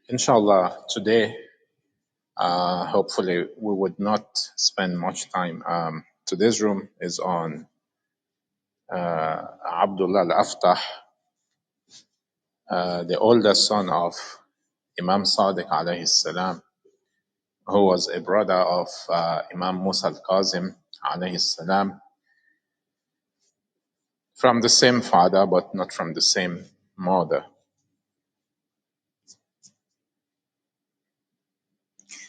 Inshallah, today, hopefully, we would not spend much time. Today's room is on Abdullah al-Aftah, the oldest son of Imam Sadiq alayhi salam, who was a brother of Imam Musa al-Kazem alayhi salam, from the same father, but not from the same mother.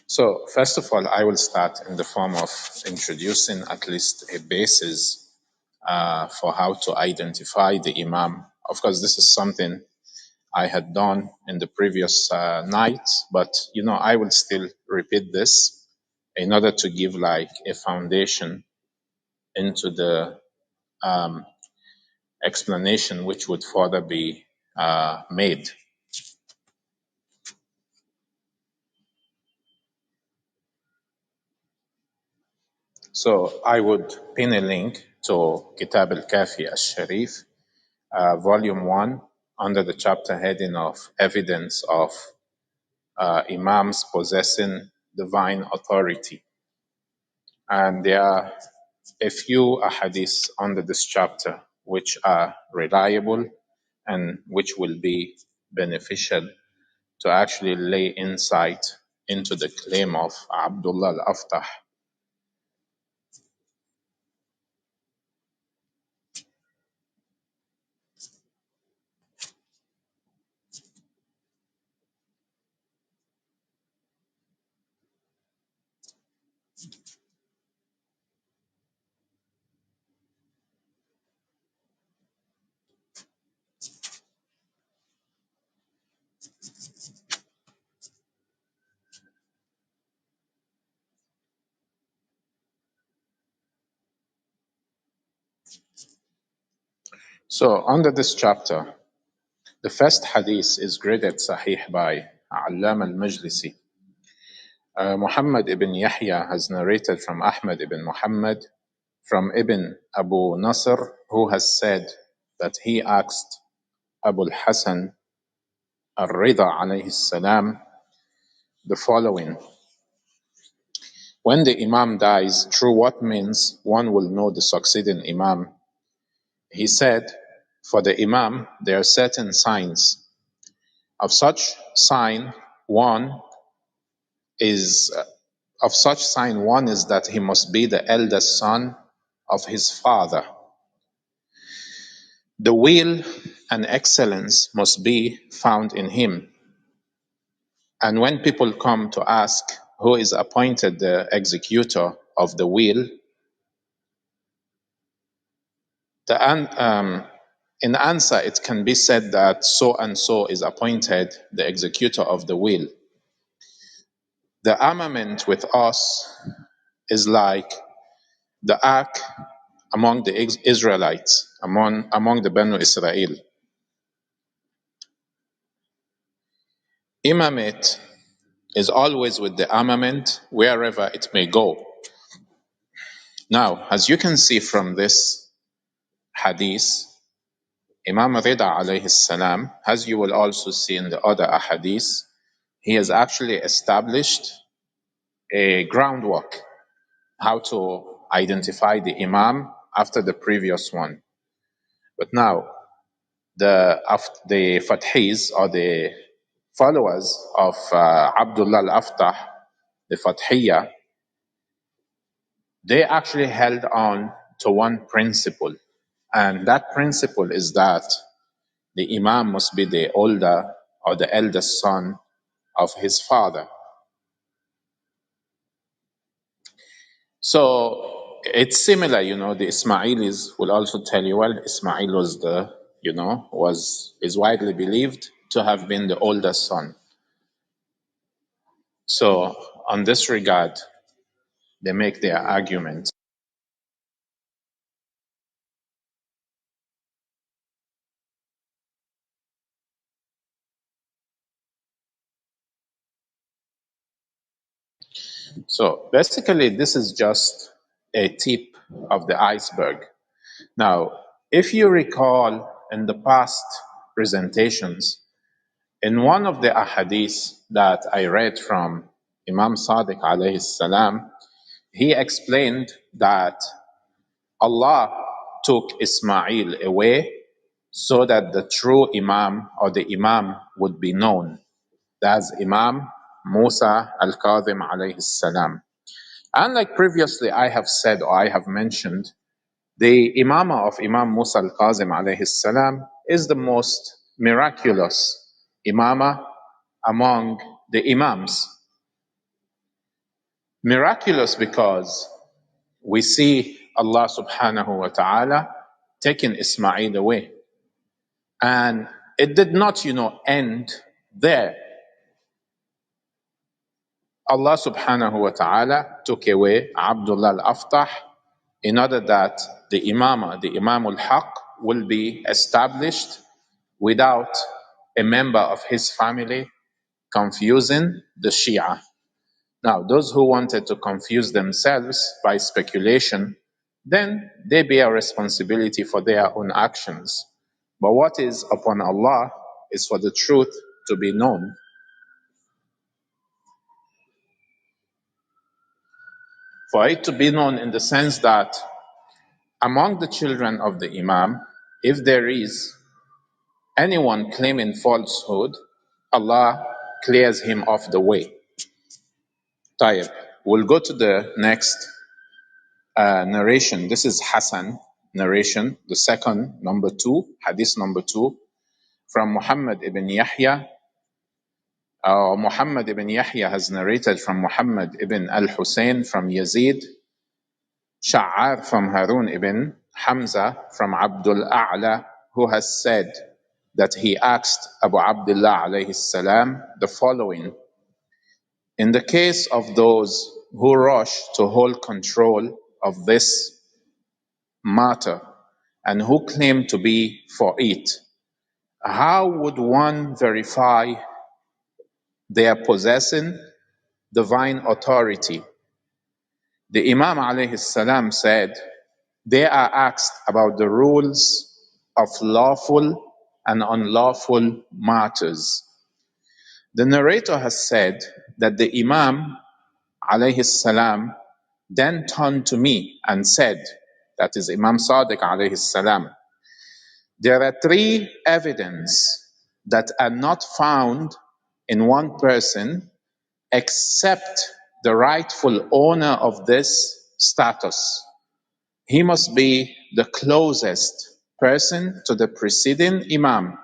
So, first of all, I will start in the form of introducing at least a basis for how to identify the Imam. Of course, this is something I had done in the previous night, but I will still repeat this in order to give like a foundation into the explanation which would further be made. So I would pin a link to Kitab al-Kafi al-Sharif, volume 1, under the chapter heading of evidence of Imams possessing divine authority. And there are a few ahadith under this chapter which are reliable and which will be beneficial to actually lay insight into the claim of Abdullah al-Aftah. So under this chapter, the first hadith is graded Sahih by Allam al-Majlisi. Muhammad ibn Yahya has narrated from Ahmad ibn Muhammad from Ibn Abu Nasr, who has said that he asked Abu al-Hasan al-Rida alayhi salam the following: when the Imam dies, through what means one will know the succeeding Imam? He said, for the Imam, there are certain signs. Of such sign, one is that he must be the eldest son of his father. The will and excellence must be found in him. And when people come to ask who is appointed the executor of the will, in answer it can be said that so and so is appointed the executor of the will. The armament with us is like the ark among the Israelites, among the Banu Israel. Imamate is always with the armament wherever it may go. Now, as you can see from this hadith, Imam Rida alayhi salam, as you will also see in the other ahadith, he has actually established a groundwork how to identify the Imam after the previous one. But now, the Fathis, or the followers of Abdullah al-Aftah, the Fathiyya, they actually held on to one principle. And that principle is that the Imam must be the older or the eldest son of his father. So it's similar, the Ismailis will also tell you, well, Ismail was is widely believed to have been the oldest son. So on this regard, they make their argument. So basically, this is just a tip of the iceberg. Now, if you recall in the past presentations, in one of the ahadith that I read from Imam Sadiq alayhi salam, he explained that Allah took Ismail away so that the true Imam or the Imam would be known. That's Imam Musa al-Kazem alayhi salam. And like previously I have said or I have mentioned, the Imamah of Imam Musa al-Kazem alayhi salam is the most miraculous Imamah among the Imams. Miraculous because we see Allah subhanahu wa ta'ala taking Ismail away. And it did not, end there. Allah subhanahu wa ta'ala took away Abdullah al-Aftah in order that the Imamah, the Imam al-Haq, will be established without a member of his family confusing the Shia. Now, those who wanted to confuse themselves by speculation, then they bear responsibility for their own actions. But what is upon Allah is for the truth to be known. For it to be known in the sense that among the children of the Imam, if there is anyone claiming falsehood, Allah clears him off the way. Tayyib. We'll go to the next narration. This is Hassan narration, the second, number 2, hadith number 2, from Muhammad ibn Yahya. Muhammad ibn Yahya has narrated from Muhammad ibn al-Hussein from Yazid, Sha'ar from Harun ibn Hamza from Abdul A'la, who has said that he asked Abu Abdullah alayhi salam the following: in the case of those who rush to hold control of this matter and who claim to be for it, how would one verify their possessing divine authority? The Imam alayhi salam said, they are asked about the rules of lawful and unlawful matters. The narrator has said that the Imam alayhi salam then turned to me and said, that is Imam Sadiq alayhi salam, there are 3 evidence that are not found in one person except the rightful owner of this status. He must be the closest person to the preceding Imam,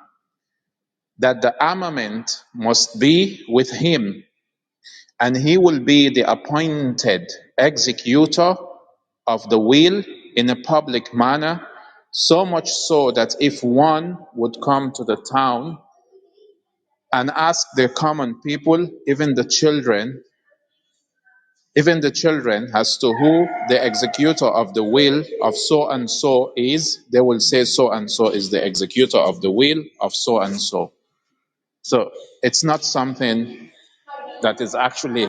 that the armament must be with him, and he will be the appointed executor of the will in a public manner, so much so that if one would come to the town and ask the common people, even the children, as to who the executor of the will of so and so is, they will say so and so is the executor of the will of so and so. So it's not something that is actually.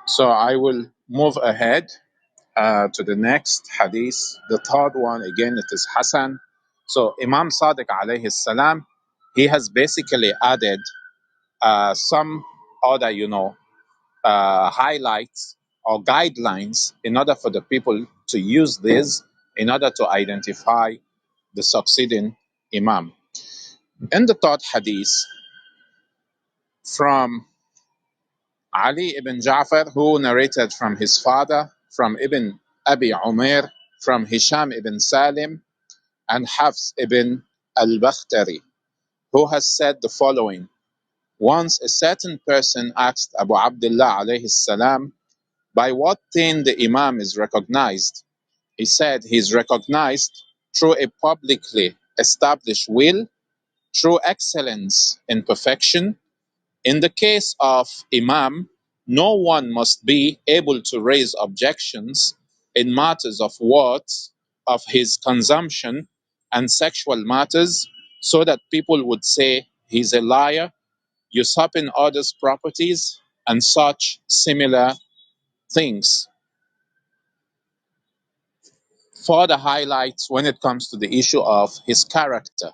So I will move ahead to the next hadith. The third one, again, it is Hassan. So Imam Sadiq alayhi salam, he has basically added some other, highlights or guidelines in order for the people to use this in order to identify the succeeding Imam. In the third hadith from Ali ibn Ja'far, who narrated from his father, from Ibn Abi Umair, from Hisham ibn Salim, and Hafs ibn al-Bakhtari, who has said the following: once a certain person asked Abu Abdullah alayhi salam, by what thing the Imam is recognized? He said he is recognized through a publicly established will, through excellence in perfection. In the case of Imam, no one must be able to raise objections in matters of words, of his consumption, and sexual matters, so that people would say he's a liar, usurping others' properties, and such similar things. Further highlights when it comes to the issue of his character.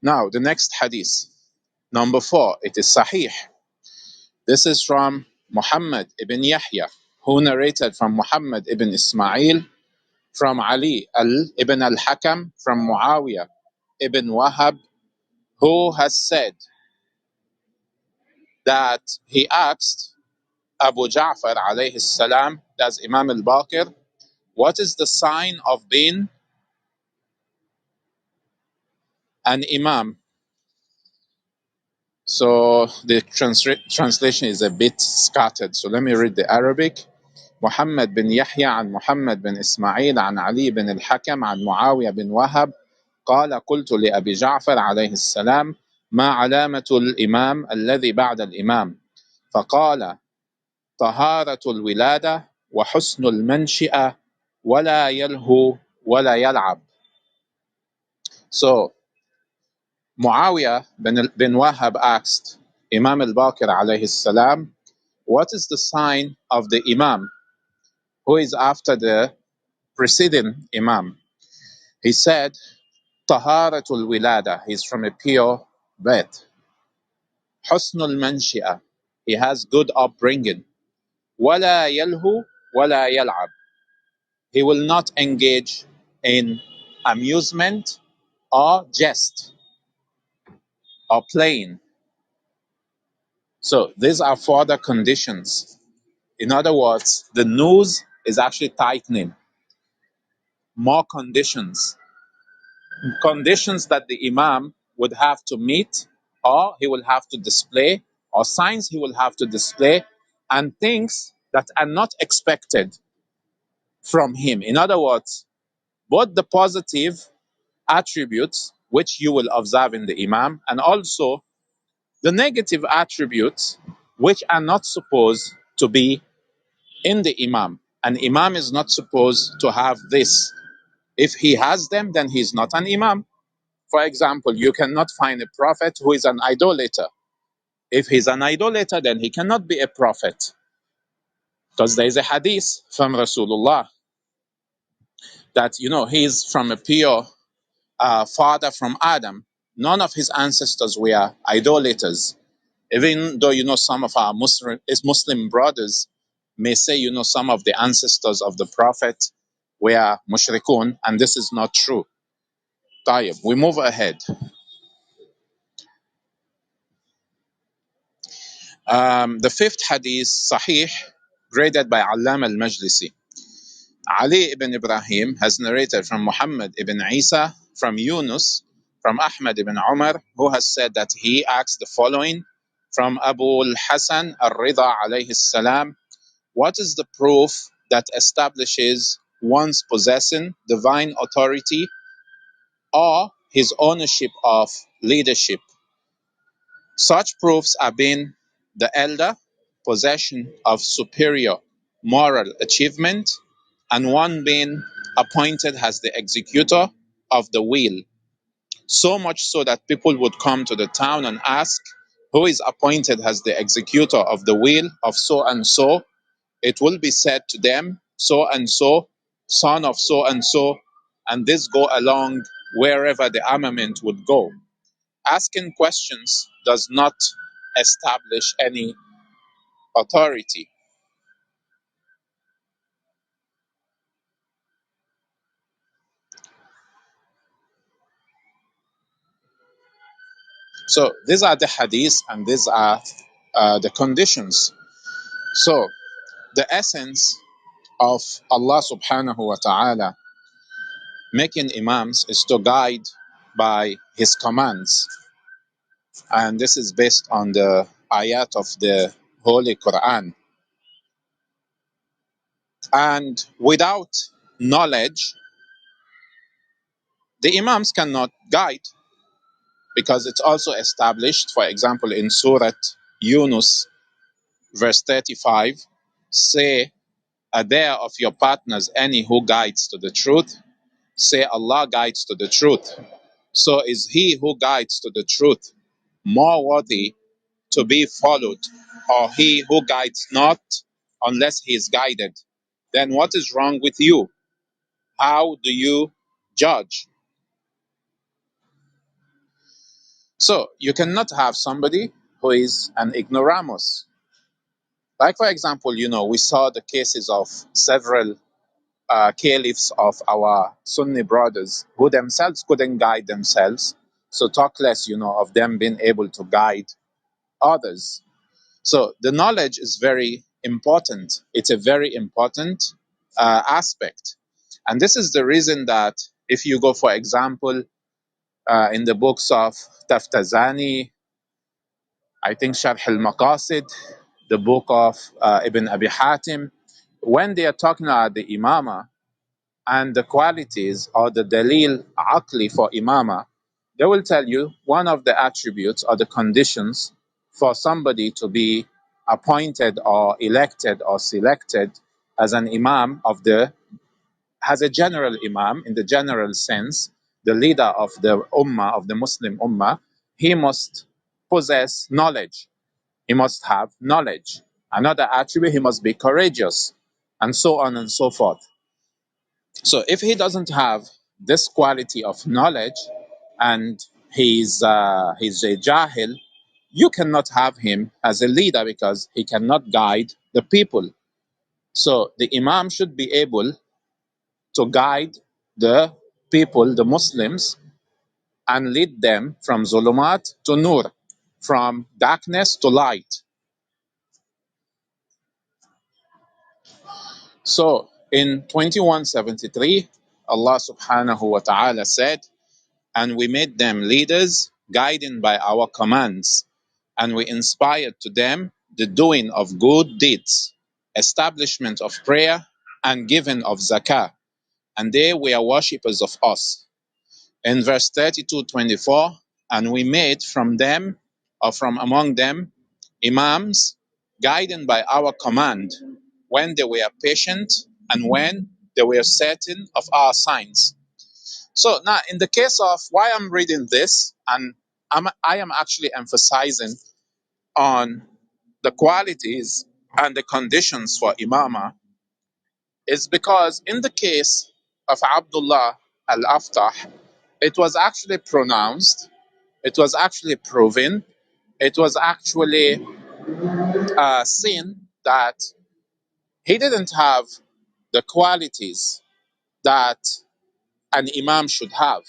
Now, the next hadith, number 4, it is Sahih. This is from Muhammad ibn Yahya, who narrated from Muhammad ibn Ismail, from Ali ibn al-Hakam, from Muawiyah ibn Wahhab, who has said that he asked Abu Ja'far alayhi salam, that's Imam al-Baqir, what is the sign of being an Imam? So the translation is a bit scattered. So let me read the Arabic. محمد بن يحيى عن محمد بن إسماعيل عن علي بن الحكم عن معاوية بن وهب قال قلت لأبي جعفر عليه السلام ما علامة الإمام الذي بعد الإمام فقال طهارة الولادة وحسن المنشئة ولا يلهو ولا يلعب. So Muawiyah bin Wahab asked Imam al-Baqir alayhi salam, what is the sign of the Imam who is after the preceding Imam? He said, Taharatul Wilada, he's from a pure birth. Husnul Manshi'a, he has good upbringing. Wala yalhu, wala yal'ab, he will not engage in amusement or jest or playing. So these are further conditions. In other words, the news is actually tightening. More conditions. Conditions that the Imam would have to meet, or he will have to display, or signs he will have to display, and things that are not expected from him. In other words, both the positive attributes which you will observe in the Imam, and also the negative attributes which are not supposed to be in the Imam. An Imam is not supposed to have this. If he has them, then he's not an Imam. For example, you cannot find a prophet who is an idolater. If he's an idolater, then he cannot be a prophet. Because there is a hadith from Rasulullah that, he is from a pure father from Adam. None of his ancestors were idolaters. Even though, some of our Muslim brothers may say, some of the ancestors of the prophet were mushrikun, and this is not true. Tayyib, we move ahead. The fifth hadith, Sahih, graded by Allam al-Majlisi. Ali ibn Ibrahim has narrated from Muhammad ibn Isa, from Yunus, from Ahmad ibn Umar, who has said that he asked the following from Abu al-Hasan al-Rida alayhi salam, what is the proof that establishes one's possessing divine authority or his ownership of leadership? Such proofs are being the elder, possession of superior moral achievement, and one being appointed as the executor of the will. So much so that people would come to the town and ask, who is appointed as the executor of the will of so and so? It will be said to them, so and so, son of so, and this go along wherever the armament would go. Asking questions does not establish any authority. So these are the hadiths and these are the conditions. So the essence of Allah subhanahu wa ta'ala making imams is to guide by his commands. And this is based on the ayat of the Holy Quran. And without knowledge, the imams cannot guide, because it's also established, for example, in Surah Yunus, verse 35, say, are there of your partners any who guides to the truth? Say, Allah guides to the truth. So is he who guides to the truth more worthy to be followed, or he who guides not unless he is guided? Then what is wrong with you? How do you judge? So you cannot have somebody who is an ignoramus. Like, for example, we saw the cases of several caliphs of our Sunni brothers who themselves couldn't guide themselves. So talk less, of them being able to guide others. So the knowledge is very important. It's a very important aspect. And this is the reason that if you go, for example, in the books of Taftazani, I think Sharh al-Maqasid, the book of Ibn Abi Hatim, when they are talking about the Imamah and the qualities or the Dalil Aqli for Imamah, they will tell you one of the attributes or the conditions for somebody to be appointed or elected or selected as an Imam as a general Imam in the general sense, the leader of the Ummah, of the Muslim Ummah, he must possess knowledge. He must have knowledge. Another attribute, he must be courageous, and so on and so forth. So if he doesn't have this quality of knowledge and he's a jahil, you cannot have him as a leader because he cannot guide the people. So the Imam should be able to guide the people, the Muslims, and lead them from zulumat to nur, from darkness to light. So in 2173, Allah subhanahu wa ta'ala said, and we made them leaders, guiding by our commands, and we inspired to them the doing of good deeds, establishment of prayer, and giving of zakah, and they were worshippers of us. In verse 32-24, and we made from them, or from among them, imams, guiding by our command, when they were patient and when they were certain of our signs. So now, in the case of why I'm reading this, and I am actually emphasizing on the qualities and the conditions for Imamah, is because in the case of Abdullah al-Aftah, it was actually pronounced, it was actually proven, it was actually seen that he didn't have the qualities that an Imam should have.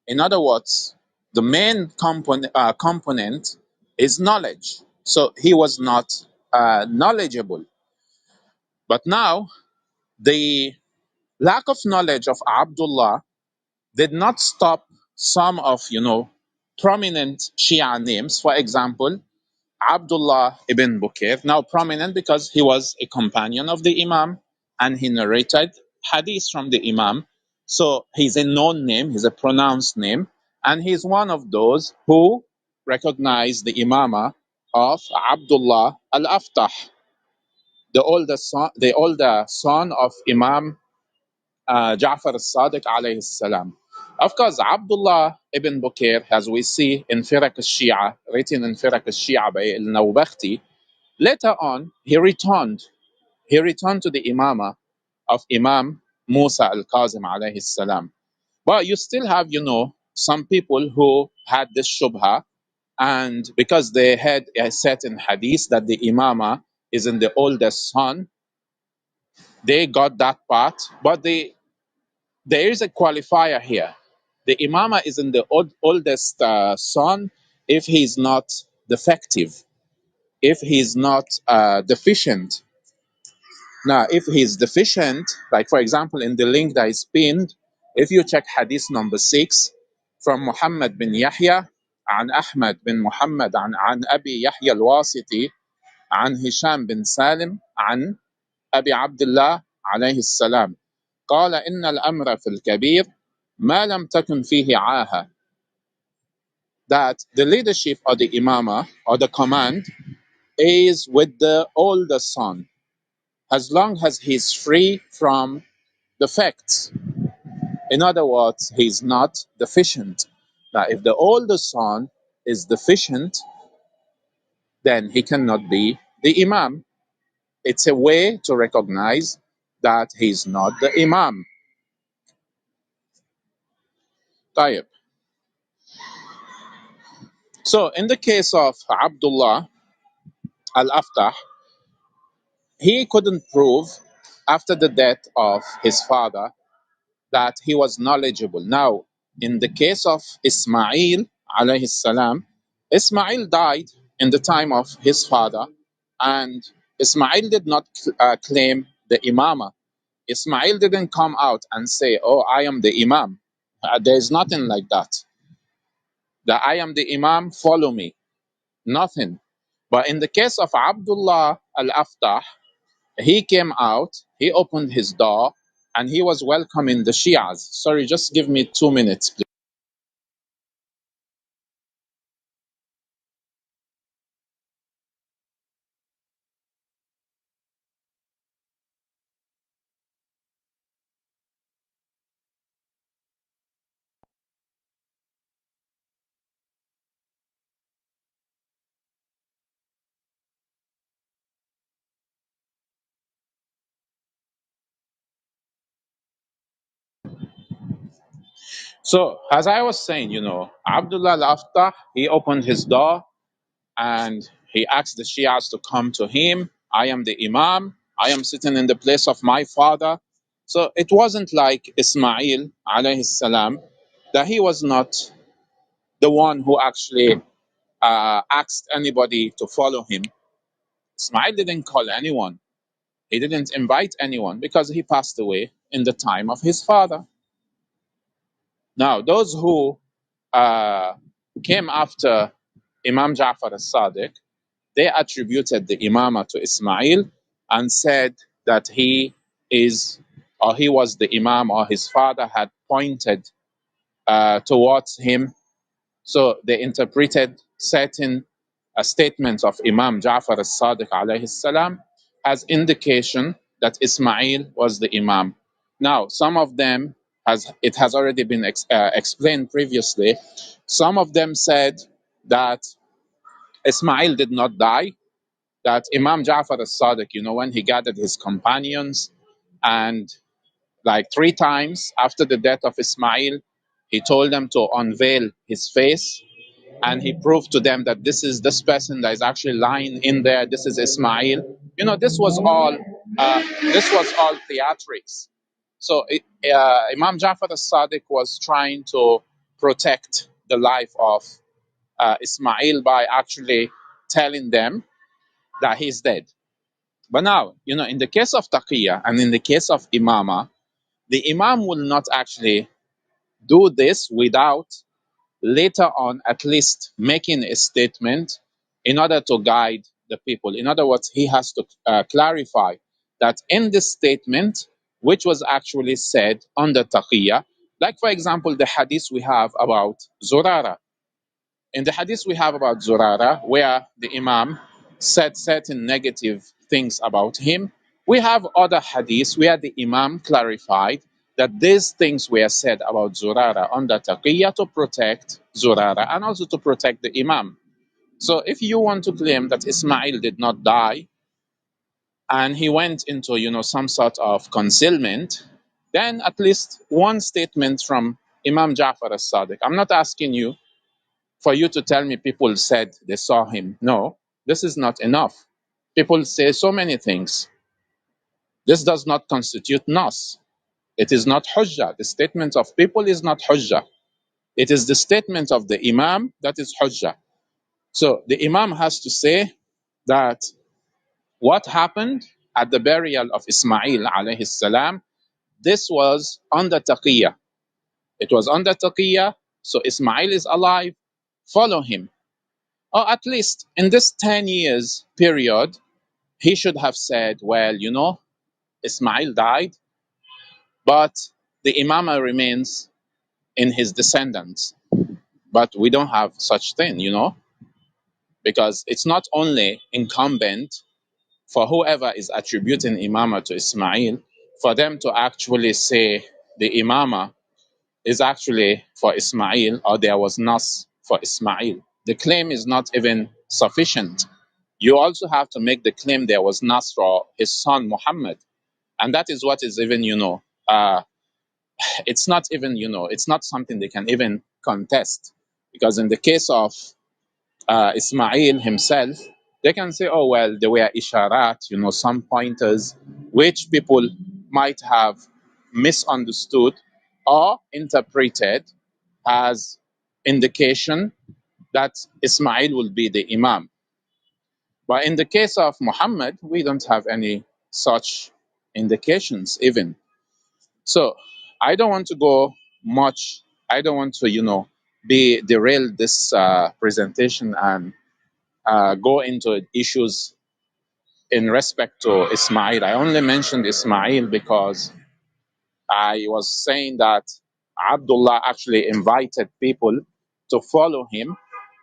In other words, the main component is knowledge. So he was not knowledgeable. But now, the lack of knowledge of Abdullah did not stop some of, prominent Shia names. For example, Abdullah ibn Bukayr, now prominent because he was a companion of the Imam and he narrated hadith from the Imam. So he's a known name, he's a pronounced name, and he's one of those who recognize the Imamah of Abdullah al-Aftah, the older son of Imam Ja'far al-Sadiq alayhi salam. Of course, Abdullah ibn Bukayr, as we see in Firaq al-Shia, written in Firaq al-Shia by al-Nawbakhti, later on, he returned. He returned to the Imamah of Imam Musa al-Kazem alayhi salam. But you still have, some people who had this shubha, and because they had a certain hadith that the Imamah is in the oldest son, they got that part. But there is a qualifier here. The Imamah is in the oldest son if he's not defective, if he's not deficient. Now, if he's deficient, like for example, in the link that is pinned, if you check hadith number 6 from Muhammad bin Yahya, عن أحمد بن محمد عن أبي يحيى الواسطي عن هشام بن سالم عن أبي عبد الله عليه السلام قال إن الأمر في الكبير ما لم تكن فيه عاهة, that the leadership or the imamah or the command is with the older son, as long as he's free from defects. In other words, he's not deficient. Now, if the older son is deficient, then he cannot be the Imam. It's a way to recognize that he's not the Imam. طيب. So, in the case of Abdullah al-Aftah, he couldn't prove after the death of his father that he was knowledgeable. Now, in the case of Ismail alayhi salam, Ismail died in the time of his father, and Ismail did not claim the Imamah. Ismail didn't come out and say, "Oh, I am the Imam." There is nothing like that. That I am the Imam, follow me. Nothing. But in the case of Abdullah al-Aftah, he came out, he opened his door, and he was welcoming the Shias. Sorry, just give me 2 minutes, please. So, as I was saying, Abdullah al-Aftah, he opened his door and he asked the Shias to come to him. I am the Imam. I am sitting in the place of my father. So it wasn't like Ismail alayhi salam that he was not the one who actually asked anybody to follow him. Ismail didn't call anyone. He didn't invite anyone because he passed away in the time of his father. Now, those who uh, came after Imam Ja'far as-Sadiq, they attributed the Imamah to Ismail and said that he is, or he was the Imam, or his father had pointed towards him. So they interpreted certain statements of Imam Ja'far as-Sadiq alayhi salam as indication that Ismail was the Imam. Now, some of them, as it has already been explained previously, some of them said that Ismail did not die, that Imam Ja'far as-Sadiq, when he gathered his companions and like 3 times after the death of Ismail, he told them to unveil his face and he proved to them that this person that is actually lying in there, this is Ismail. This was all theatrics. So Imam Ja'far as-Sadiq was trying to protect the life of Ismail by actually telling them that he's dead. But now, in the case of taqiyya and in the case of imama, the imam will not actually do this without later on at least making a statement in order to guide the people. In other words, he has to clarify that in this statement, which was actually said under taqiyya, like for example, the hadith we have about Zurara. In the hadith we have about Zurara, where the Imam said certain negative things about him, we have other hadiths where the Imam clarified that these things were said about Zurara under taqiyya to protect Zurara and also to protect the Imam. So if you want to claim that Ismail did not die and he went into some sort of concealment, then at least one statement from Imam Ja'far as-Sadiq. I'm not asking you for you to tell me people said they saw him. No, this is not enough. People say so many things. This does not constitute nas. It is not hujjah. The statement of people is not hujjah. It is the statement of the imam that is hujjah. So the imam has to say that what happened at the burial of Ismail alayhi salam, this was under taqiyya. It was under taqiyya, so Ismail is alive, follow him. Or at least in this 10 years period, he should have said, well, Ismail died, but the imamah remains in his descendants. But we don't have such thing, because it's not only incumbent for whoever is attributing Imamah to Ismail for them to actually say the Imamah is actually for Ismail or there was Nas for Ismail. The claim is not even sufficient. You also have to make the claim there was Nas for his son Muhammad. And that is what is even, it's not even, it's not something they can even contest. Because in the case of Ismail himself, they can say, oh, well, there were isharat, some pointers, which people might have misunderstood or interpreted as indication that Ismail will be the Imam. But in the case of Muhammad, we don't have any such indications even. So I don't want to go much, I don't want to, be derail this presentation and go into issues in respect to Ismail. I only mentioned Ismail because I was saying that Abdullah actually invited people to follow him,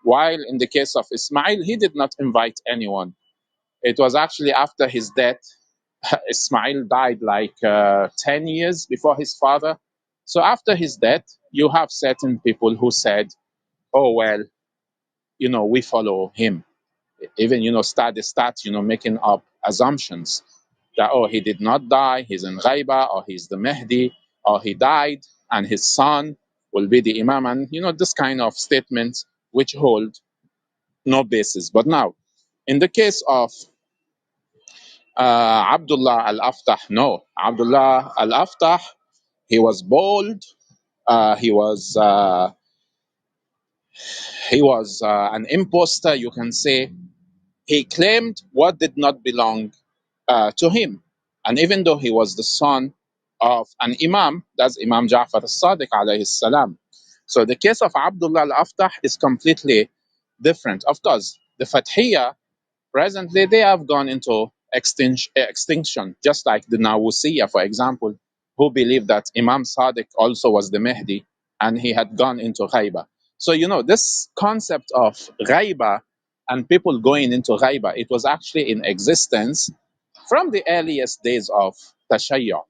while in the case of Ismail, he did not invite anyone. It was actually after his death. Ismail died like 10 years before his father. So after his death, you have certain people who said, oh, well, we follow him. Even, start, making up assumptions that, oh, he did not die, he's in Ghaiba, or he's the Mahdi, or he died, and his son will be the Imam. And, this kind of statements which hold no basis. But now, in the case of Abdullah al-Aftah, no. Abdullah al-Aftah, he was bold, he was an imposter, you can say. He claimed what did not belong to him. And even though he was the son of an Imam, that's Imam Ja'far al-Sadiq alayhi salam. So the case of Abdullah al-Aftah is completely different. Of course, the Fathiyya, presently, they have gone into extinction, just like the Nawusiyya, for example, who believed that Imam Sadiq also was the Mahdi and he had gone into Ghaiba. So, this concept of Ghaiba and people going into Ghaiba, it was actually in existence from the earliest days of Tashayyu.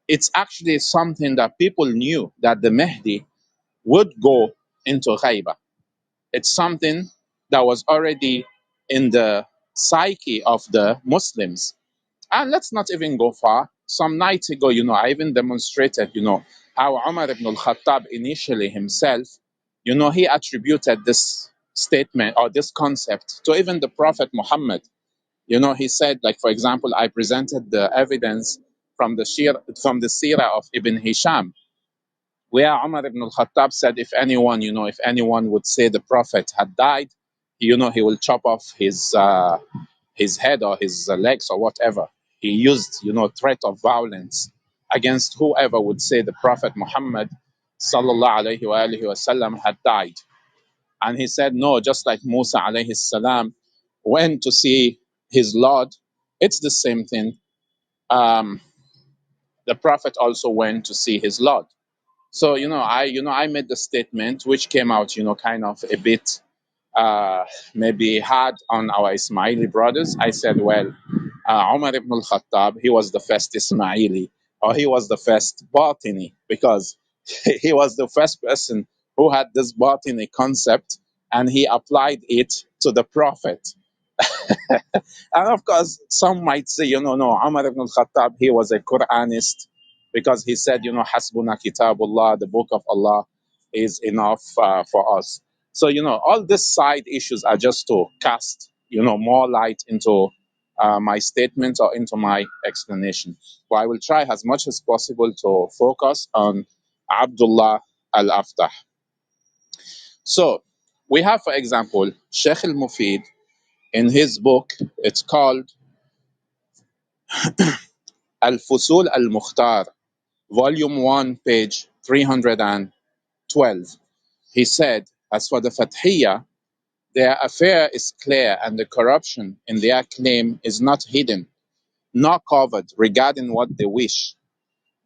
It's actually something that people knew that the Mahdi would go into Ghaiba. It's something that was already in the psyche of the Muslims. And let's not even go far. Some nights ago, I even demonstrated, how Umar ibn al-Khattab initially himself, he attributed this statement or this concept to even the Prophet Muhammad. He said, like, for example, I presented the evidence from the Sirah of Ibn Hisham, where Umar ibn al-Khattab said, if anyone would say the Prophet had died, he will chop off his head or his legs or whatever. He used, threat of violence against whoever would say the Prophet Muhammad sallallahu alayhi wa alihi wasallam had died. And he said, no, just like Musa alayhi salam went to see his Lord, it's the same thing. Um, the Prophet also went to see his Lord. So, I made the statement which came out, kind of a bit maybe hard on our Ismaili brothers. I said, well, Umar ibn al-Khattab, he was the first Ismaili, or he was the first Batini, because he was the first person who had this Batini concept and he applied it to the Prophet. And of course, some might say, no, Umar ibn al-Khattab, he was a Quranist because he said, Hasbuna Kitabullah, the book of Allah is enough for us. So, all these side issues are just to cast, more light into my statement or into my explanation. But I will try as much as possible to focus on Abdullah al-Aftah. So, we have, for example, Sheikh al-Mufid in his book, it's called Al-Fusul al-Mukhtar, Volume 1, page 312. He said, as for the Fathiyya, their affair is clear and the corruption in their claim is not hidden, nor covered regarding what they wish.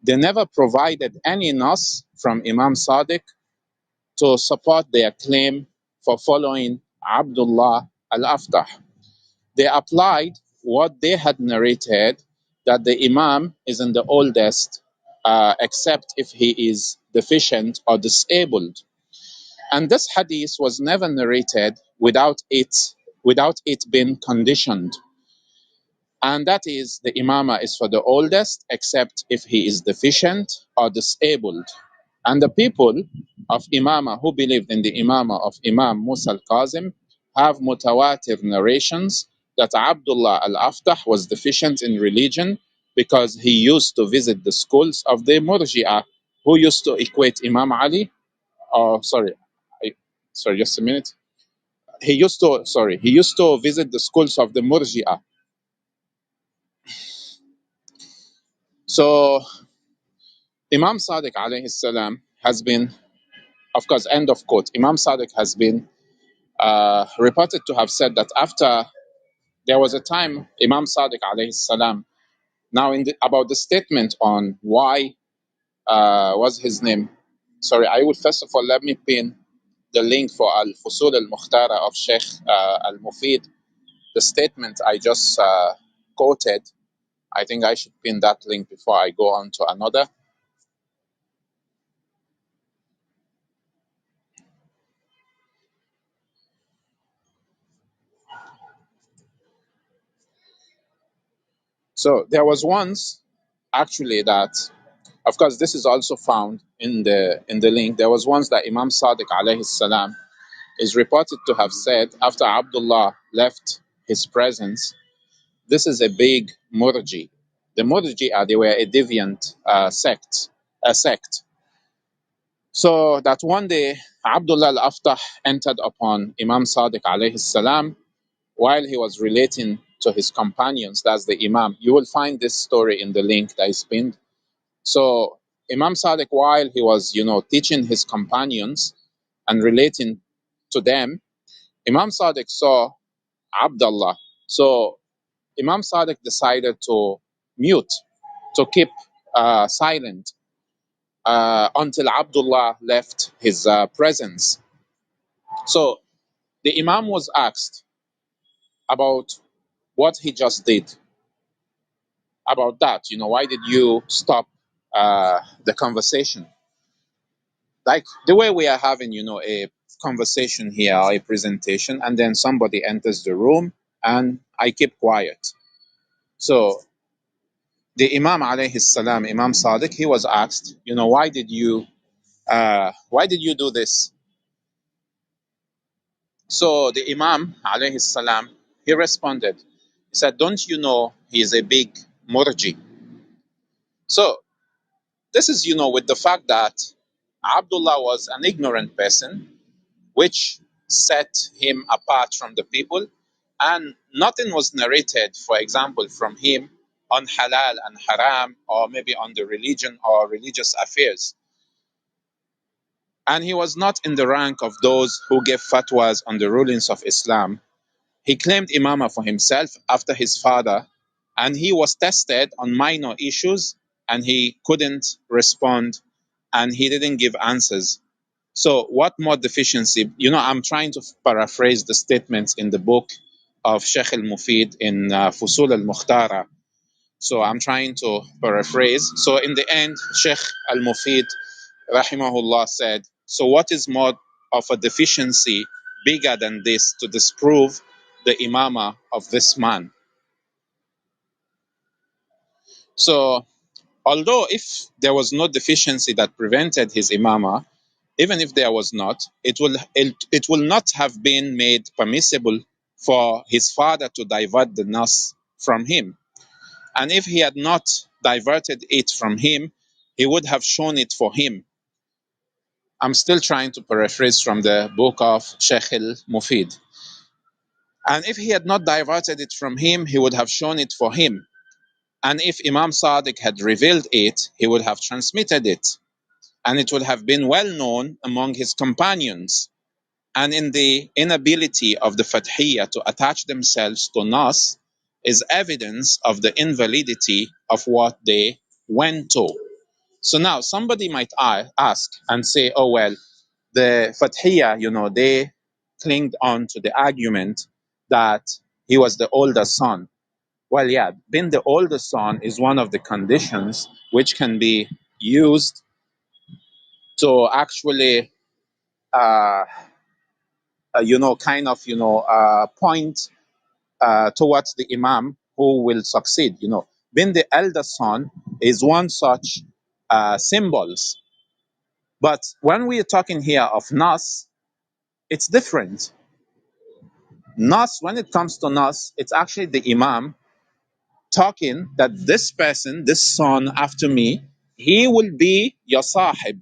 They never provided any nas from Imam Sadiq to support their claim for following Abdullah al-Aftah. They applied what they had narrated, that the Imam isn't the oldest, except if he is deficient or disabled. And this hadith was never narrated without it being conditioned. And that is, the Imamah is for the oldest, except if he is deficient or disabled. And the people of Imamah who believed in the Imamah of Imam Musa al-Kazem have mutawatir narrations that Abdullah al-Aftah was deficient in religion because he used to visit the schools of the Murji'ah, who used to equate Imam Ali, oh, sorry, sorry, just a minute. He used to visit the schools of the Murji'ah. So Imam Sadiq alayhi salam has been, of course, end of quote. Imam Sadiq has been reported to have said that after there was a time, Imam Sadiq alayhi salam, now about the statement on why was his name. Sorry, I will first of all let me pin the link for Al-Fusul al-Mukhtara of Sheikh al-Mufid, the statement I just quoted. I think I should pin that link before I go on to another. So there was once actually that, of course, this is also found in the link. There was once that Imam Sadiq alayhi salam is reported to have said after Abdullah left his presence, this is a big murji. The murji, they were a deviant sect. So that one day Abdullah al-Aftah entered upon Imam Sadiq alayhi salam while he was relating to his companions. That's the Imam. You will find this story in the link that is pinned. So Imam Sadiq, while he was, teaching his companions and relating to them, Imam Sadiq saw Abdullah. So Imam Sadiq decided to mute, to keep silent until Abdullah left his presence. So the Imam was asked about what he just did, about that. Why did you stop the conversation? Like the way we are having, a conversation here, or a presentation, and then somebody enters the room and I keep quiet. So the Imam alayhi salam, Imam Sadiq, he was asked, why did you do this? So the Imam alayhi salam, he responded. He said, don't you know he is a big murji? So this is, with the fact that Abdullah was an ignorant person, which set him apart from the people, and nothing was narrated, for example, from him on halal and haram, or maybe on the religion or religious affairs. And he was not in the rank of those who gave fatwas on the rulings of Islam. He claimed imamah for himself after his father, and he was tested on minor issues, and he couldn't respond, and he didn't give answers. So what more deficiency? I'm trying to paraphrase the statements in the book of Sheikh al-Mufid in Fusul al-Mukhtara. So I'm trying to paraphrase. So in the end, Sheikh al-Mufid, rahimahullah, said, so what is more of a deficiency bigger than this to disprove the imamah of this man? So although if there was no deficiency that prevented his imamah, even if there was not, it will not have been made permissible for his father to divert the nas from him. And if he had not diverted it from him, he would have shown it for him. I'm still trying to paraphrase from the book of Sheikh al-Mufid. And if he had not diverted it from him, he would have shown it for him. And if Imam Sadiq had revealed it, he would have transmitted it. And it would have been well known among his companions. And in the inability of the Fathiyya to attach themselves to Nas is evidence of the invalidity of what they went to. So now somebody might ask and say, oh, well, the Fathiyya, clinged on to the argument that he was the older son. Well, yeah, being the older son is one of the conditions which can be used to actually, uh, point towards the Imam who will succeed. Being the elder son is one such symbols. But when we are talking here of Nas, it's different. Nas, when it comes to Nas, it's actually the Imam talking that this person, this son after me, he will be your sahib,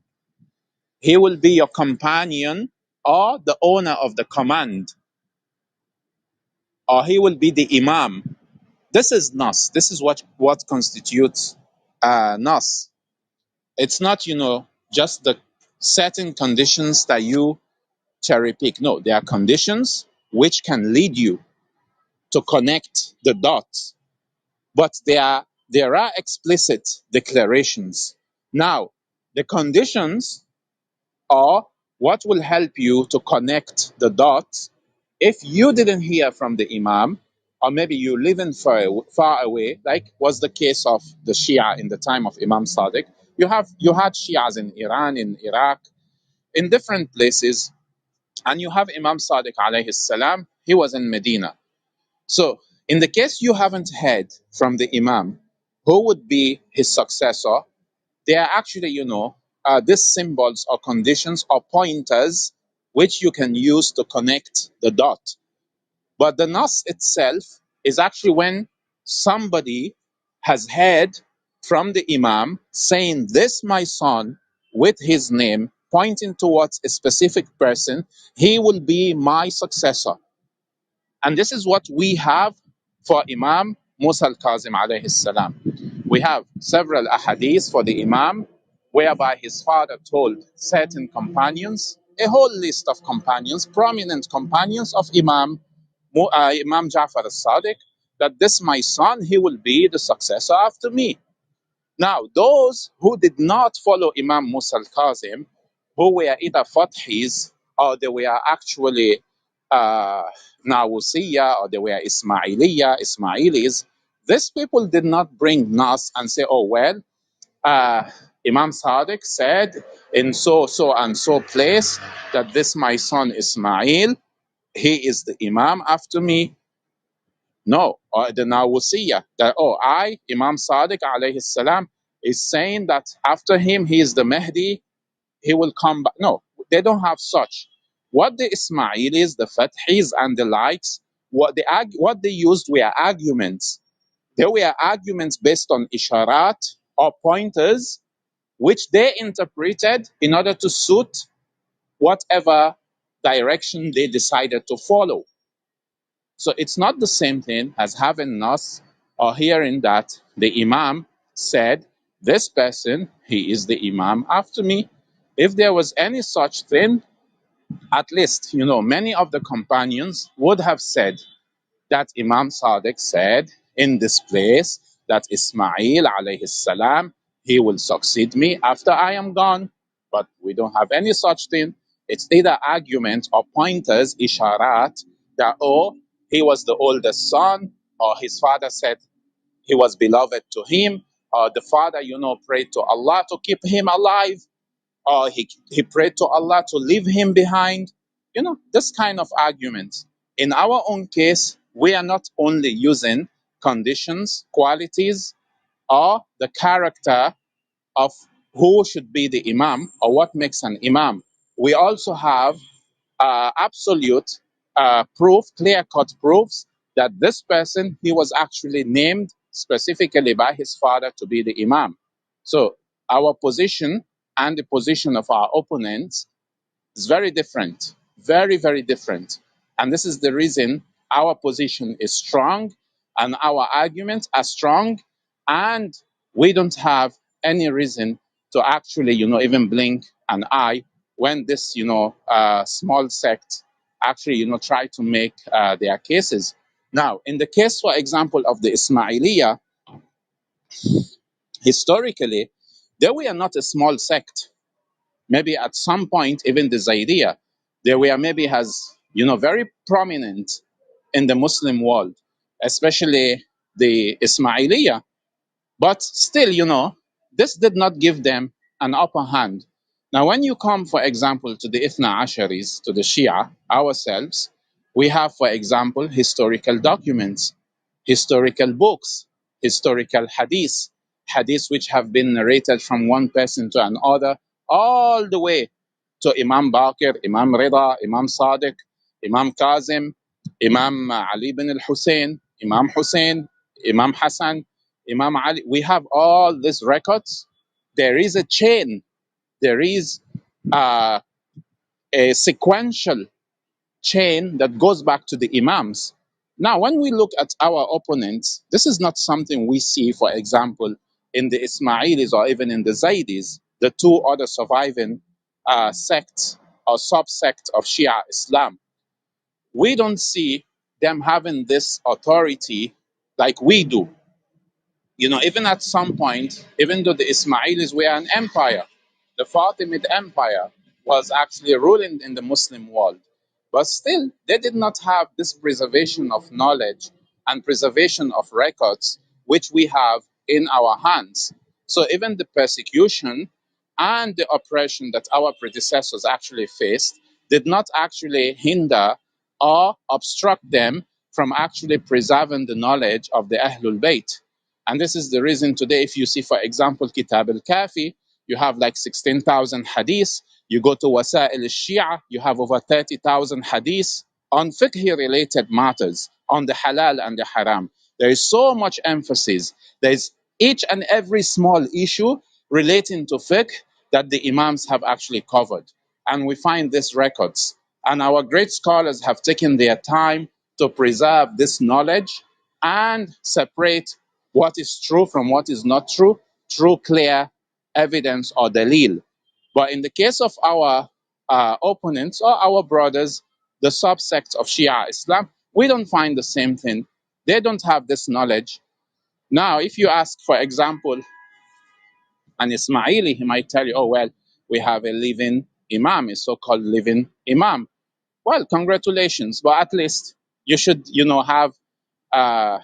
he will be your companion or the owner of the command, or he will be the Imam. This is Nas. This is what constitutes Nas. It's not, just the certain conditions that you cherry pick. No, there are conditions which can lead you to connect the dots, but there are explicit declarations. Now, the conditions are what will help you to connect the dots. If you didn't hear from the Imam, or maybe you live in far away, like was the case of the Shia in the time of Imam Sadiq, you had Shias in Iran, in Iraq, in different places, and you have Imam Sadiq alayhi salam. He was in Medina. So, in the case you haven't heard from the Imam, who would be his successor, they are actually, these symbols or conditions or pointers which you can use to connect the dot. But the nas itself is actually when somebody has heard from the Imam saying, "This my son," with his name, pointing towards a specific person, he will be my successor. And this is what we have for Imam Musa al-Kazim alayhi salam. We have several ahadith for the Imam, whereby his father told certain companions, a whole list of companions, prominent companions of Imam Ja'far al-Sadiq, that this my son, he will be the successor after me. Now, those who did not follow Imam Musa al-Kazim, who were either Fathis or they were actually uh, Nawusiyya or they were Ismailis, these people did not bring Nas and say, oh, well, Imam Sadiq said in so and so place that this my son Ismail, he is the Imam after me. No, or the Nawusiyya, that, oh, Imam Sadiq alayhi salam, is saying that after him, he is the Mahdi, he will come back. No, they don't have such. What the Ismailis, the Fathis, and the likes, what they used were arguments. They were arguments based on isharat or pointers, which they interpreted in order to suit whatever direction they decided to follow. So it's not the same thing as having Nas or hearing that the Imam said, this person, he is the Imam after me. If there was any such thing, at least, many of the companions would have said that Imam Sadiq said in this place that Ismail alayhi salam, he will succeed me after I am gone. But we don't have any such thing. It's either arguments or pointers, isharat, that, oh, he was the oldest son, or his father said he was beloved to him, or the father, prayed to Allah to keep him alive, or he prayed to Allah to leave him behind. This kind of argument. In our own case, we are not only using conditions, qualities, or the character of who should be the Imam or what makes an Imam. We also have absolute proof, clear-cut proofs that this person, he was actually named specifically by his father to be the Imam. So our position and the position of our opponents is very different, very, very different. And this is the reason our position is strong and our arguments are strong, and we don't have any reason to actually, even blink an eye when this, small sect actually, try to make their cases. Now, in the case, for example, of the Ismailiyah, historically, they were not a small sect. Maybe at some point, even the Zaydiyah, they were maybe as very prominent in the Muslim world, especially the Ismailiyah. But still, this did not give them an upper hand. Now, when you come, for example, to the Ithna Asharis, to the Shia, ourselves, we have, for example, historical documents, historical books, historical hadith, hadiths which have been narrated from one person to another, all the way to Imam Bakir, Imam Rida, Imam Sadiq, Imam Kazem, Imam Ali bin al-Hussein, Imam Hussein, Imam Hassan, Imam Ali. We have all these records. There is a chain, there is uh, a sequential chain that goes back to the Imams. Now, when we look at our opponents, this is not something we see, for example, in the Ismailis or even in the Zaydis, the two other surviving sects or subsects of Shia Islam. We don't see them having this authority like we do. Even at some point, even though the Ismailis were an empire, the Fatimid Empire was actually ruling in the Muslim world. But still, they did not have this preservation of knowledge and preservation of records, which we have in our hands. So even the persecution and the oppression that our predecessors actually faced did not actually hinder or obstruct them from actually preserving the knowledge of the Ahlul Bayt. And this is the reason today, if you see, for example, Kitab al-Kafi, you have like 16,000 hadiths. You go to Wasa'il al-Shia, you have over 30,000 hadiths on fiqh-related matters, on the halal and the haram. There is so much emphasis. There is each and every small issue relating to fiqh that the Imams have actually covered. And we find these records. And our great scholars have taken their time to preserve this knowledge and separate what is true from what is not true through clear evidence or dalil. But in the case of our opponents or our brothers, the subsects of Shia Islam, we don't find the same thing. They don't have this knowledge. Now, if you ask, for example, an Ismaili, he might tell you, oh, well, we have a living Imam, a so-called living Imam. Well, congratulations, but at least you should, have a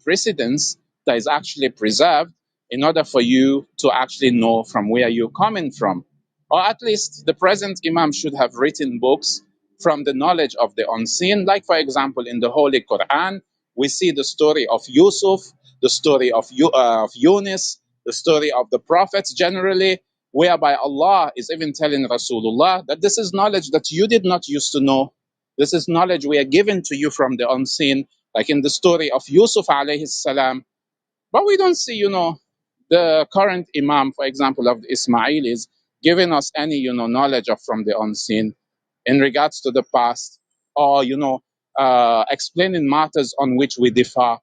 precedence that is actually preserved in order for you to actually know from where you're coming from. Or at least the present Imam should have written books from the knowledge of the unseen. Like, for example, in the Holy Quran, we see the story of Yusuf, the story of Yunus, the story of the prophets generally, whereby Allah is even telling Rasulullah that this is knowledge that you did not used to know. This is knowledge we are given to you from the unseen, like in the story of Yusuf alayhi salam. But we don't see, the current Imam, for example, of the Ismailis, giving us any, knowledge of from the unseen in regards to the past, or, explaining matters on which we differ.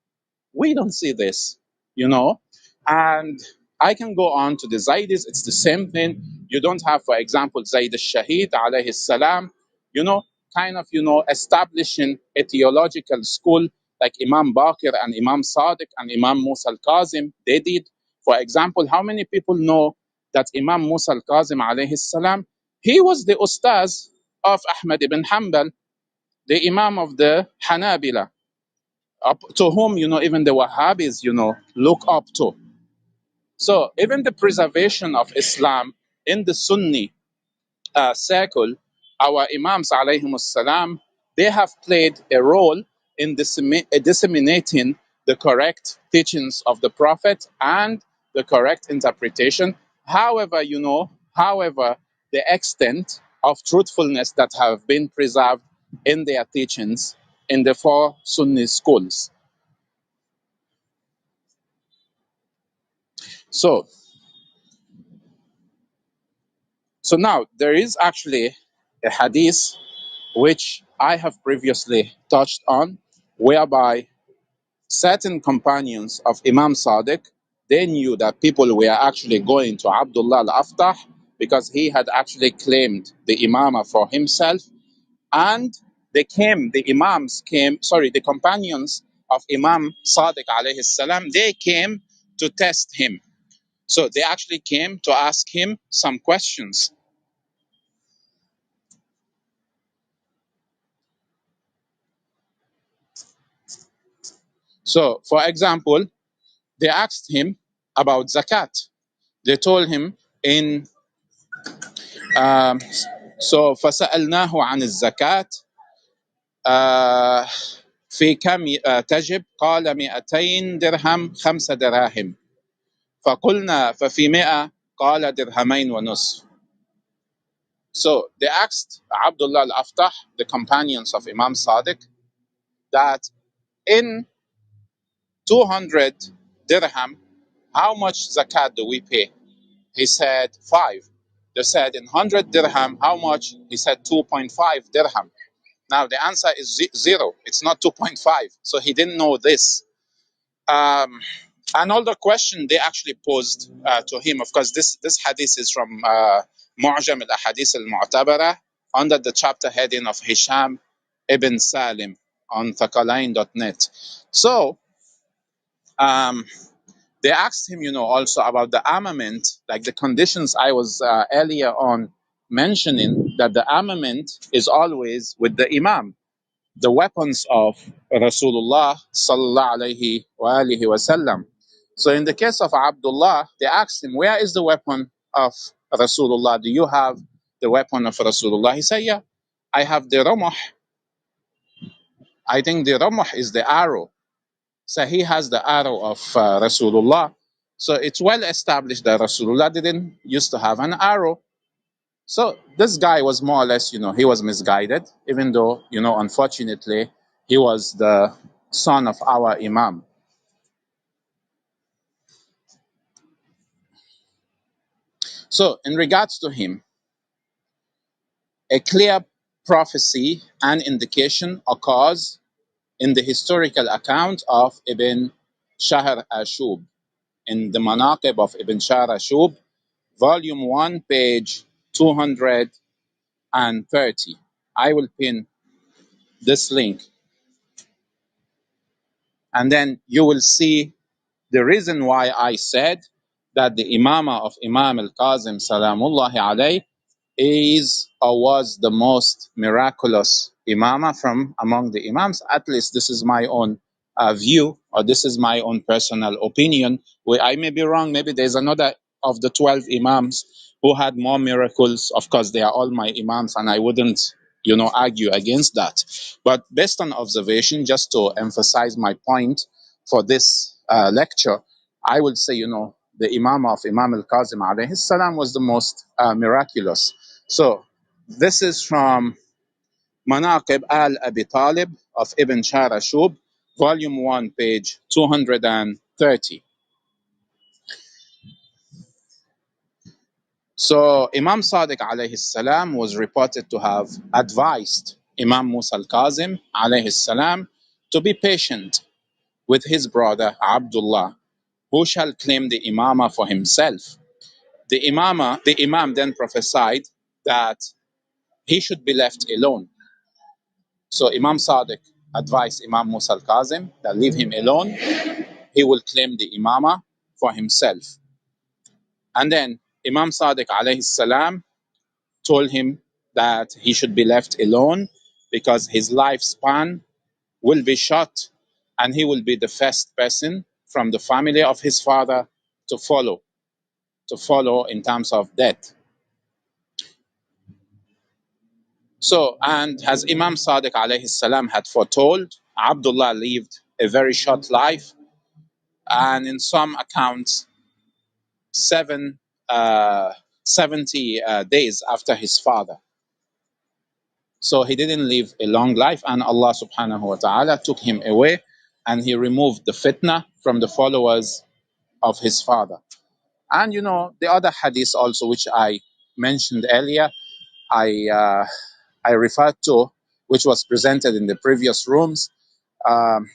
We don't see this, you know. And I can go on to the Zaydis, it's the same thing. You don't have, for example, Zayd al-Shahid alayhi salam, you know, kind of, establishing a theological school like Imam Bakir and Imam Sadiq and Imam Musa al-Kazim, they did. For example, how many people know that Imam Musa al-Kazim alayhi salam, he was the ustaz of Ahmad ibn Hanbal, the Imam of the Hanabila, up to whom, even the Wahhabis, look up to. So even the preservation of Islam in the Sunni circle, our Imams alayhimus salam, they have played a role in disseminating the correct teachings of the Prophet and the correct interpretation. However, the extent of truthfulness that have been preserved in their teachings in the four Sunni schools. So, so now there is actually a hadith which I have previously touched on, whereby certain companions of Imam Sadiq, they knew that people were actually going to Abdullah al-Aftah because he had actually claimed the Imamah for himself, and the companions of Imam Sadiq alayhi salam, they came to test him. So they actually came to ask him some questions. So, for example, they asked him about zakat. They told him in um, so فسألناه عن الزكاة في كم تجب قال 200 درهم 5 دراهم فقلنا ففي 100 قال درهمين ونصف. So they asked Abdullah al-Aftah, the companions of Imam Sadiq, that in 200 dirham, how much zakat do we pay? He said 5. They said in 100 dirham, how much? He said 2.5 dirham. Now the answer is 0. It's not 2.5. So he didn't know this. Another question they actually posed to him, of course, this hadith is from Mu'jam al-Ahadith al-Mu'tabara under the chapter heading of Hisham ibn Salim on thaqalain.net. So they asked him, also about the armament, like the conditions I was earlier on mentioning, that the armament is always with the Imam, the weapons of Rasulullah sallallahu alayhi wa alihi wasallam. So in the case of Abdullah, they asked him, where is the weapon of Rasulullah? Do you have the weapon of Rasulullah? He said, yeah, I have the ramah. I think the ramah is the arrow. So he has the arrow of Rasulullah. So it's well established that Rasulullah didn't used to have an arrow. So this guy was more or less, he was misguided, even though, unfortunately, he was the son of our Imam. So in regards to him, a clear prophecy and indication occurs in the historical account of Ibn Shahr Ashub, in the Manaqib of Ibn Shahr Ashub, volume 1, page 230. I will pin this link, and then you will see the reason why I said that the Imamah of Imam al-Kazem Salamullahi alayh is or was the most miraculous Imamah from among the Imams. At least this is my own view, or this is my own personal opinion. Where I may be wrong, maybe there's another of the 12 Imams who had more miracles. Of course, they are all my Imams, and I wouldn't, argue against that. But based on observation, just to emphasize my point for this lecture, I would say, the Imam of Imam al-Kazim alayhi salam was the most miraculous. So this is from Manaqib al-Abi Talib of Ibn Sharashub, volume 1, page 230. So Imam Sadiq alayhi salam was reported to have advised Imam Musa al-Kazim alayhi salam to be patient with his brother Abdullah, who shall claim the Imamah for himself. The Imam then prophesied that he should be left alone. So Imam Sadiq advised Imam Musa al-Kazim that leave him alone. He will claim the Imamah for himself. And then Imam Sadiq alayhi salam told him that he should be left alone because his lifespan will be short and he will be the first person from the family of his father to follow in terms of death. So, and as Imam Sadiq alayhi salam had foretold, Abdullah lived a very short life, and in some accounts, 70 days after his father. So he didn't live a long life, and Allah subhanahu wa ta'ala took him away, and he removed the fitna from the followers of his father. And the other hadith also, which I mentioned earlier, I referred to, which was presented in the previous rooms. Imam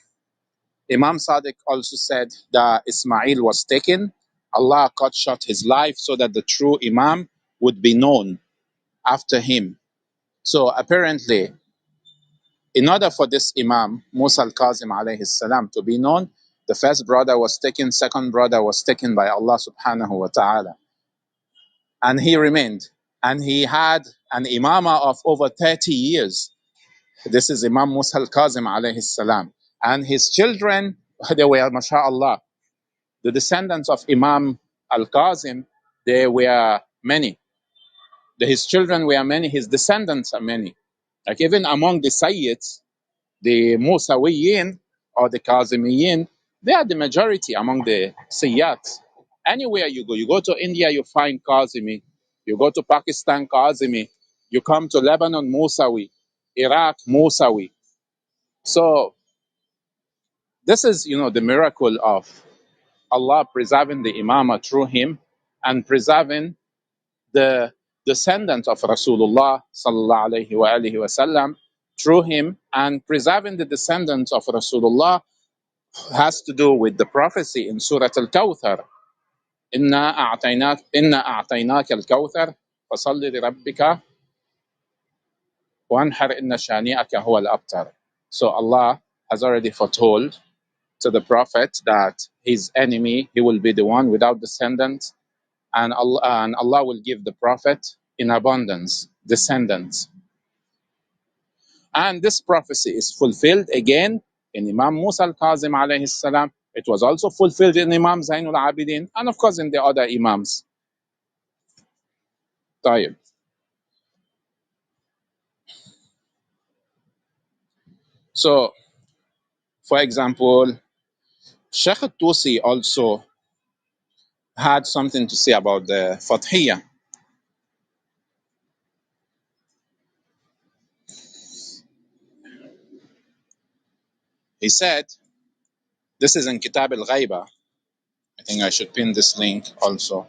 Sadiq also said that Ismail was taken. Allah cut short his life so that the true Imam would be known after him. So apparently, in order for this Imam, Musa al-Kazim alayhi salam, to be known, the first brother was taken, second brother was taken by Allah subhanahu wa ta'ala. And he remained. And he had an Imamah of over 30 years. This is Imam Musa al-Kazim alayhi salam. And his children They were, mashallah, the descendants of Imam al-Kazem, they were many. His children were many, his descendants are many. Like even among the Sayyids, the Musawiyin or the Kazemiyin, they are the majority among the Sayyats. Anywhere you go to India, you find Kazemi. You go to Pakistan, Kazemi. You come to Lebanon, Musawi. Iraq, Musawi. So this is, the miracle of Allah preserving the Imamah through him and preserving the descendants of Rasulullah sallallahu alaihi wa alihi wasallam through him, and preserving the descendants of Rasulullah has to do with the prophecy in Surah Al-Kawthar. Inna a'taynak al-Kawthar fasalli li rabbika wanhar inna shani'aka huwa al-abtar. So Allah has already foretold to the prophet that his enemy, he will be the one without descendants, and Allah will give the prophet in abundance descendants. And this prophecy is fulfilled again in Imam Musa al-Kazim alayhi salam. It was also fulfilled in Imam Zainul Abidin, and of course in the other Imams. طيب. So, for example, Sheikh Tusi also had something to say about the Fathiyya. He said, this is in Kitab al-Ghaiba. I think I should pin this link also.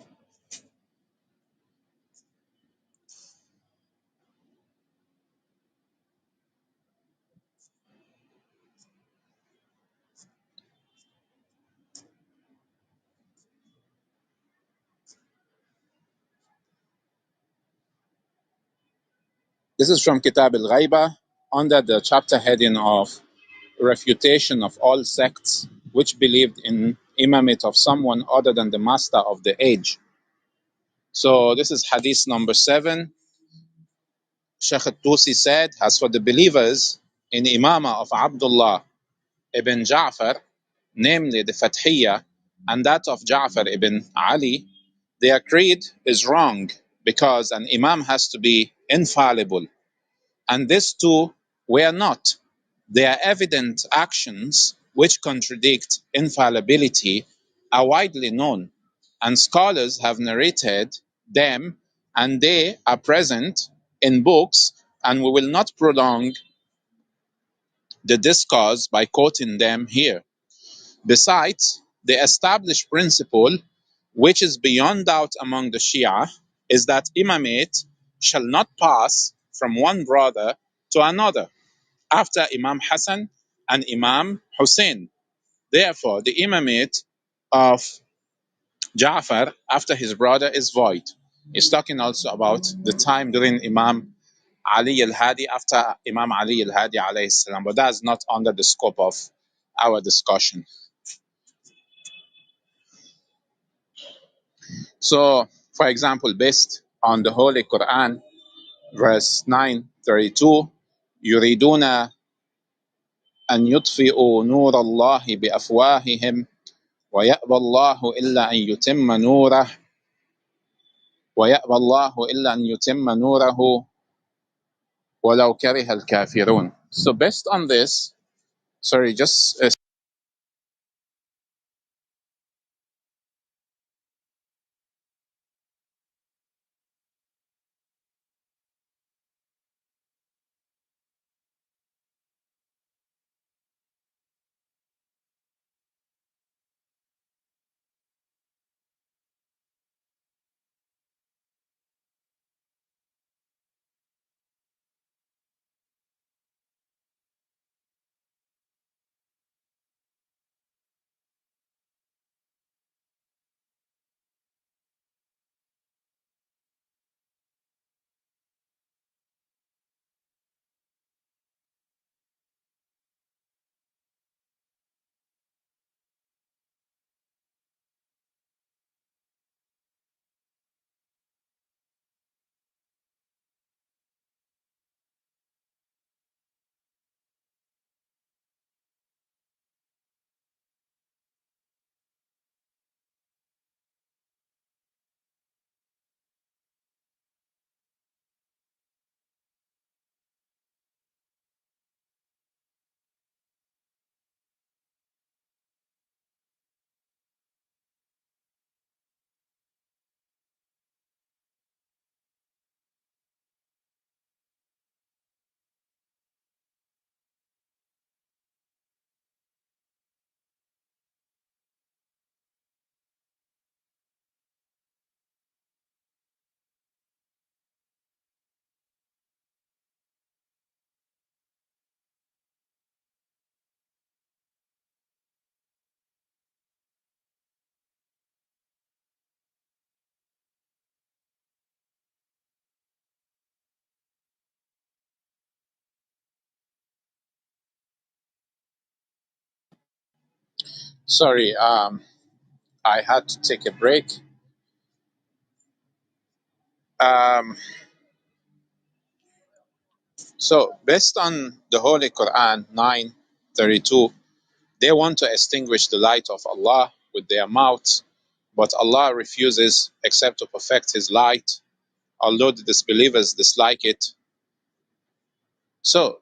This is from Kitab al-Ghaiba under the chapter heading of refutation of all sects which believed in imamate of someone other than the master of the age. So this is hadith number 7. Sheikh Tusi said, as for the believers in Imamah of Abdullah ibn Ja'far, namely the Fathiyya, and that of Ja'far ibn Ali, their creed is wrong because an Imam has to be infallible. And these two were not. Their evident actions, which contradict infallibility, are widely known, and scholars have narrated them, and they are present in books, and we will not prolong the discourse by quoting them here. Besides, the established principle, which is beyond doubt among the Shia, is that imamate shall not pass from one brother to another after Imam Hassan and Imam Hussein. Therefore, the imamate of Ja'far after his brother is void. He's talking also about the time during Imam Ali al-Hadi after Imam Ali al-Hadi alayhi salam, but that's not under the scope of our discussion. So, for example, based on the Holy Quran, verse 9:32, يريدون أن يطفئوا نور الله بأفواههم ويأبى الله إلا أن يتم نوره ويأبى الله إلا أن يتم نوره ولو كره الكافرون. So based on this, sorry, just Sorry, I had to take a break. Um, so, based on the Holy Quran 9:32, they want to extinguish the light of Allah with their mouths, but Allah refuses except to perfect His light, although the disbelievers dislike it. So,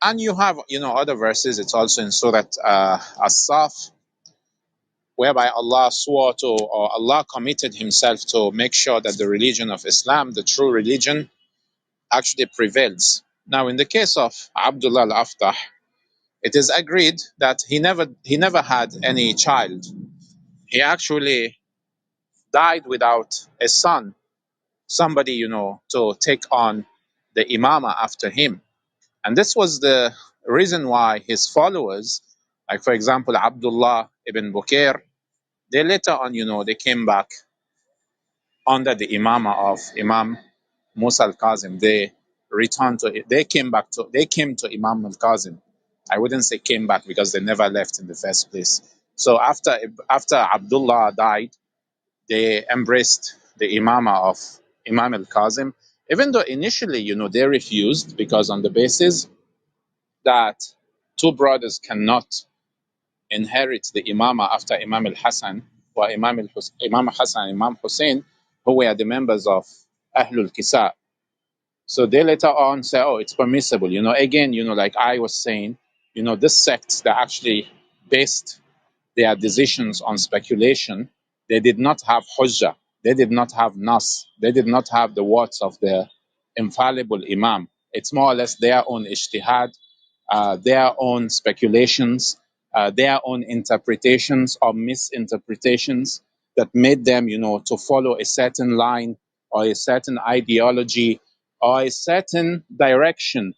and you have, other verses. It's also in Surah As-Saf, whereby Allah swore to, or Allah committed Himself to make sure that the religion of Islam, the true religion, actually prevails. Now, in the case of Abdullah al-Aftah, it is agreed that he never had any child. He actually died without a son, somebody, to take on the Imamah after him. And this was the reason why his followers, like for example, Abdullah ibn Bukair, they later on, they came back under the Imamah of Imam Musa al-Kazem. They came to Imam al-Kazem. I wouldn't say came back because they never left in the first place. So after Abdullah died, they embraced the Imamah of Imam al-Kazem, even though initially, they refused because on the basis that two brothers cannot inherit the Imamah after Imam al-Hassan, or Imam Hassan and Imam Hussein, who were the members of Ahlul Kisa. So they later on say, oh, it's permissible. Again, like I was saying, this sect that actually based their decisions on speculation. They did not have hujjah. They did not have nas. They did not have the words of the infallible Imam. It's more or less their own ijtihad, their own speculations, their own interpretations or misinterpretations that made them, to follow a certain line or a certain ideology or a certain direction,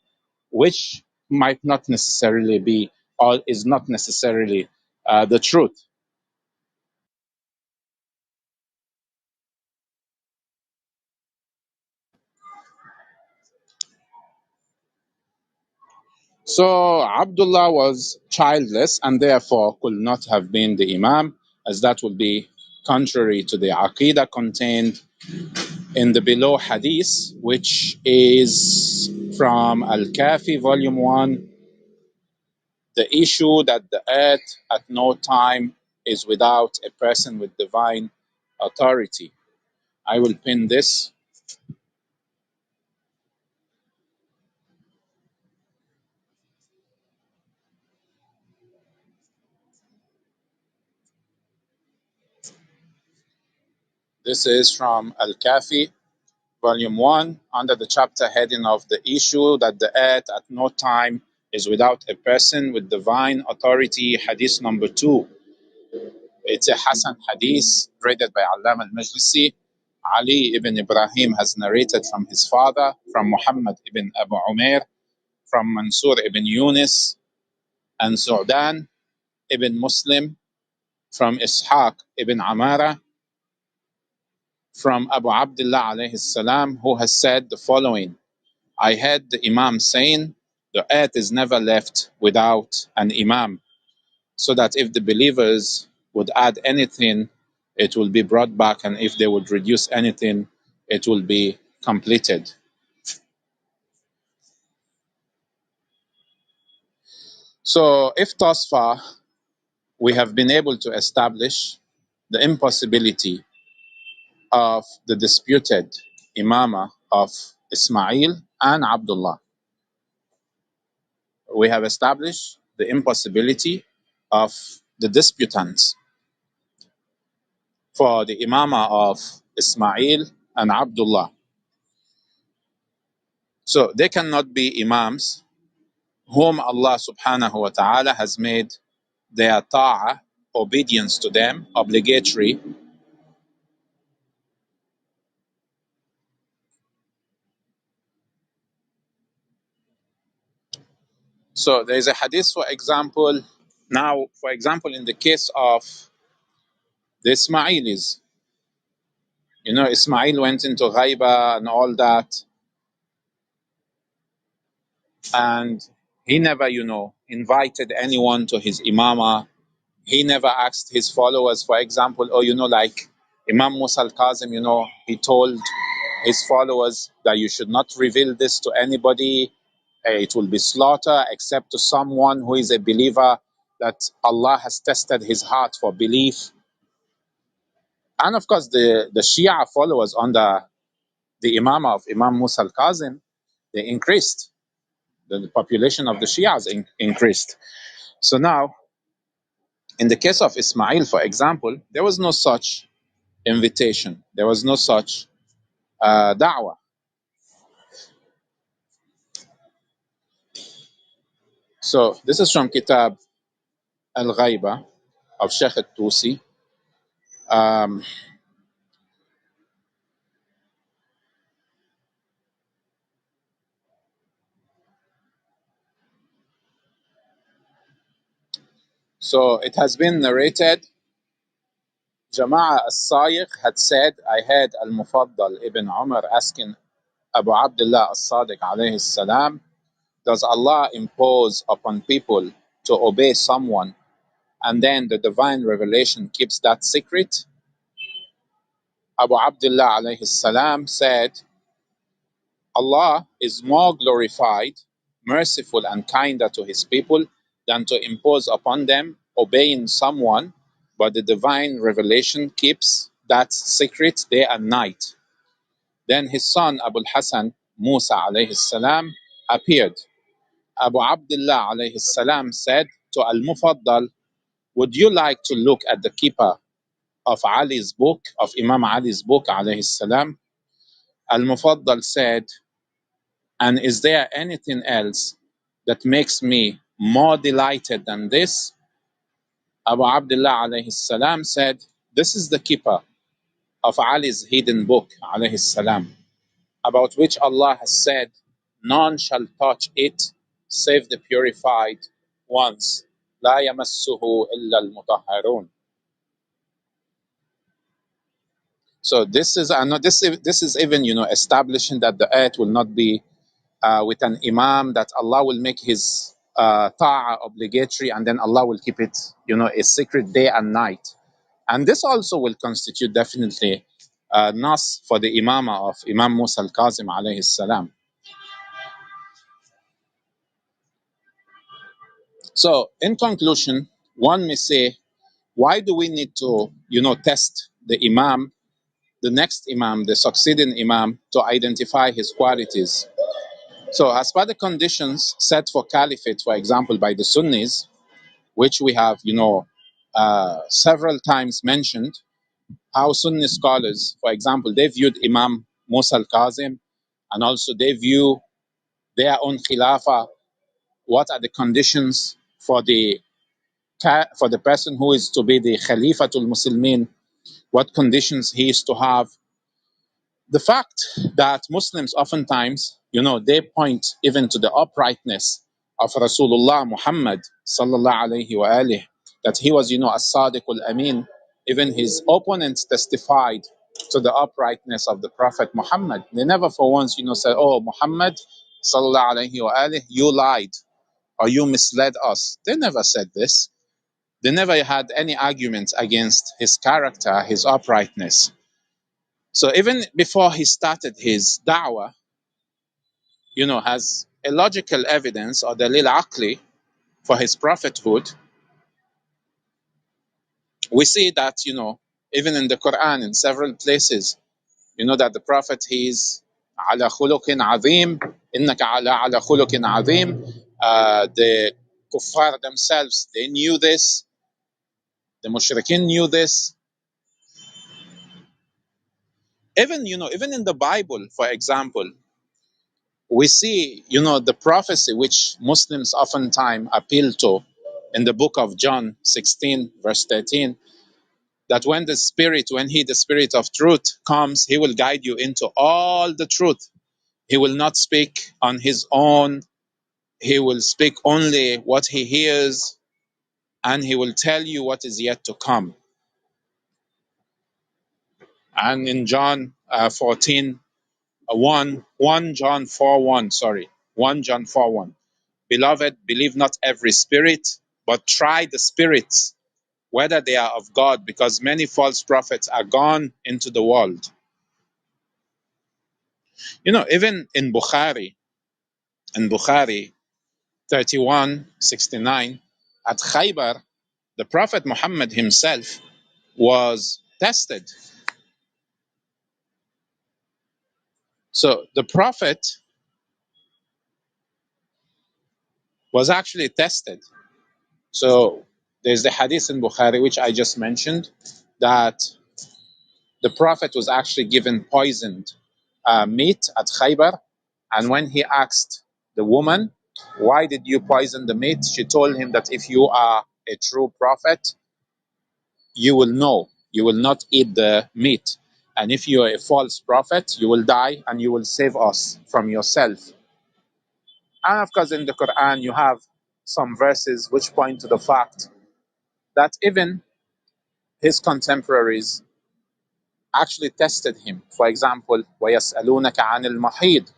which might not necessarily be or is not necessarily the truth. So Abdullah was childless and therefore could not have been the Imam, as that would be contrary to the Aqidah contained in the below hadith, which is from Al Kafi, volume 1. The issue that the earth at no time is without a person with divine authority. I will pin this. This is from Al Kafi, Volume 1, under the chapter heading of the issue that the earth at no time is without a person with divine authority, hadith number 2. It's a Hassan hadith graded by Allama al-Majlisi. Ali ibn Ibrahim has narrated from his father, from Muhammad ibn Abu Umair, from Mansur ibn Yunus, and Su'dan ibn Muslim, from Ishaq ibn Amara, from Abu Abdullah alayhi salam, who has said the following: I heard the Imam saying, the earth is never left without an Imam, so that if the believers would add anything, it will be brought back, and if they would reduce anything, it will be completed. So if thus far we have been able to establish the impossibility of the disputed Imamah of Ismail and Abdullah, we have established the impossibility of the disputants for the Imamah of Ismail and Abdullah. So they cannot be Imams whom Allah subhanahu wa ta'ala has made their ta'ah, obedience to them, obligatory. So there is a hadith, for example, now, for example, in the case of the Ismailis, Ismail went into ghaiba and all that, and he never, invited anyone to his imamah. He never asked his followers, for example, or like Imam Musa al-Kazem, he told his followers that you should not reveal this to anybody. It will be slaughter except to someone who is a believer, that Allah has tested his heart for belief. And of course, the Shia followers under the Imamah of Imam Musa al-Kazem, they increased. The population of the Shias increased. So now, in the case of Ismail, for example, there was no such invitation. There was no such da'wah. So this is from Kitab Al-Ghaiba of Sheikh al-Tusi. Um, so it has been narrated, Jama'ah al-Sayyid had said, I heard Al-Mufaddal ibn Umar asking Abu Abdullah al-Sadiq alayhi salam, does Allah impose upon people to obey someone and then the divine revelation keeps that secret? Abu Abdullah alayhi salam said, Allah is more glorified, merciful and kinder to his people than to impose upon them obeying someone, but the divine revelation keeps that secret day and night. Then his son Abu Hassan Musa alayhi salam appeared. Abu Abdullah alayhi salam said to Al-Mufaddal, would you like to look at the keeper of Ali's book, of Imam Ali's book alayhi salam? Al-Mufaddal said, and is there anything else that makes me more delighted than this? Abu Abdullah alayhi salam said, this is the keeper of Ali's hidden book alayhi salam, about which Allah has said, none shall touch it save the purified ones. لا يمسه إلا المطهرون. So this is even establishing that the earth will not be with an imam, that Allah will make his ta'ah obligatory and then Allah will keep it, a secret day and night. And this also will constitute definitely nas for the imamah of Imam Musa al-Kazim alayhi salam. So in conclusion, one may say, why do we need to, test the imam, the next imam, the succeeding imam, to identify his qualities? So as per the conditions set for caliphate, for example, by the Sunnis, which we have, several times mentioned, how Sunni scholars, for example, they viewed Imam Musa al-Kazim, and also they view their own khilafah. What are the conditions for the person who is to be the Khalifatul Muslimin? What conditions he is to have? The fact that Muslims oftentimes, they point even to the uprightness of Rasulullah Muhammad sallallahu alayhi wa alihi, that he was, as-Sadiq al-Amin. Even his opponents testified to the uprightness of the Prophet Muhammad. They never for once, said, oh, Muhammad sallallahu alayhi wa alihi, you lied or you misled us. They never said this. They never had any arguments against his character, his uprightness. So even before he started his da'wah, has a logical evidence or dalil aqli for his prophethood, we see that, even in the Quran, in several places, that the prophet, he is ala khuluqin azim, innaka ala khuluqin azim. The kuffar themselves, they knew this. The mushrikeen knew this. Even, even in the Bible, for example, we see, the prophecy which Muslims oftentimes appeal to in the book of John 16, verse 13, that when the Spirit of truth comes, he will guide you into all the truth. He will not speak on his own. He will speak only what he hears, and he will tell you what is yet to come. And in John 14, 1 John 4, 1, sorry, 1 John 4, 1. Beloved, believe not every spirit, but try the spirits, whether they are of God, because many false prophets are gone into the world. Even in Bukhari 31:69, at Khaybar, the Prophet Muhammad himself was tested. So the Prophet was actually tested. So there's the hadith in Bukhari, which I just mentioned, that the Prophet was actually given poisoned meat at Khaybar. And when he asked the woman, why did you poison the meat? She told him that if you are a true prophet, you will know. You will not eat the meat. And if you are a false prophet, you will die and you will save us from yourself. And of course, in the Quran, you have some verses which point to the fact that even his contemporaries actually tested him. For example, وَيَسْأَلُونَكَ عَنِ الْمَحِيضِ,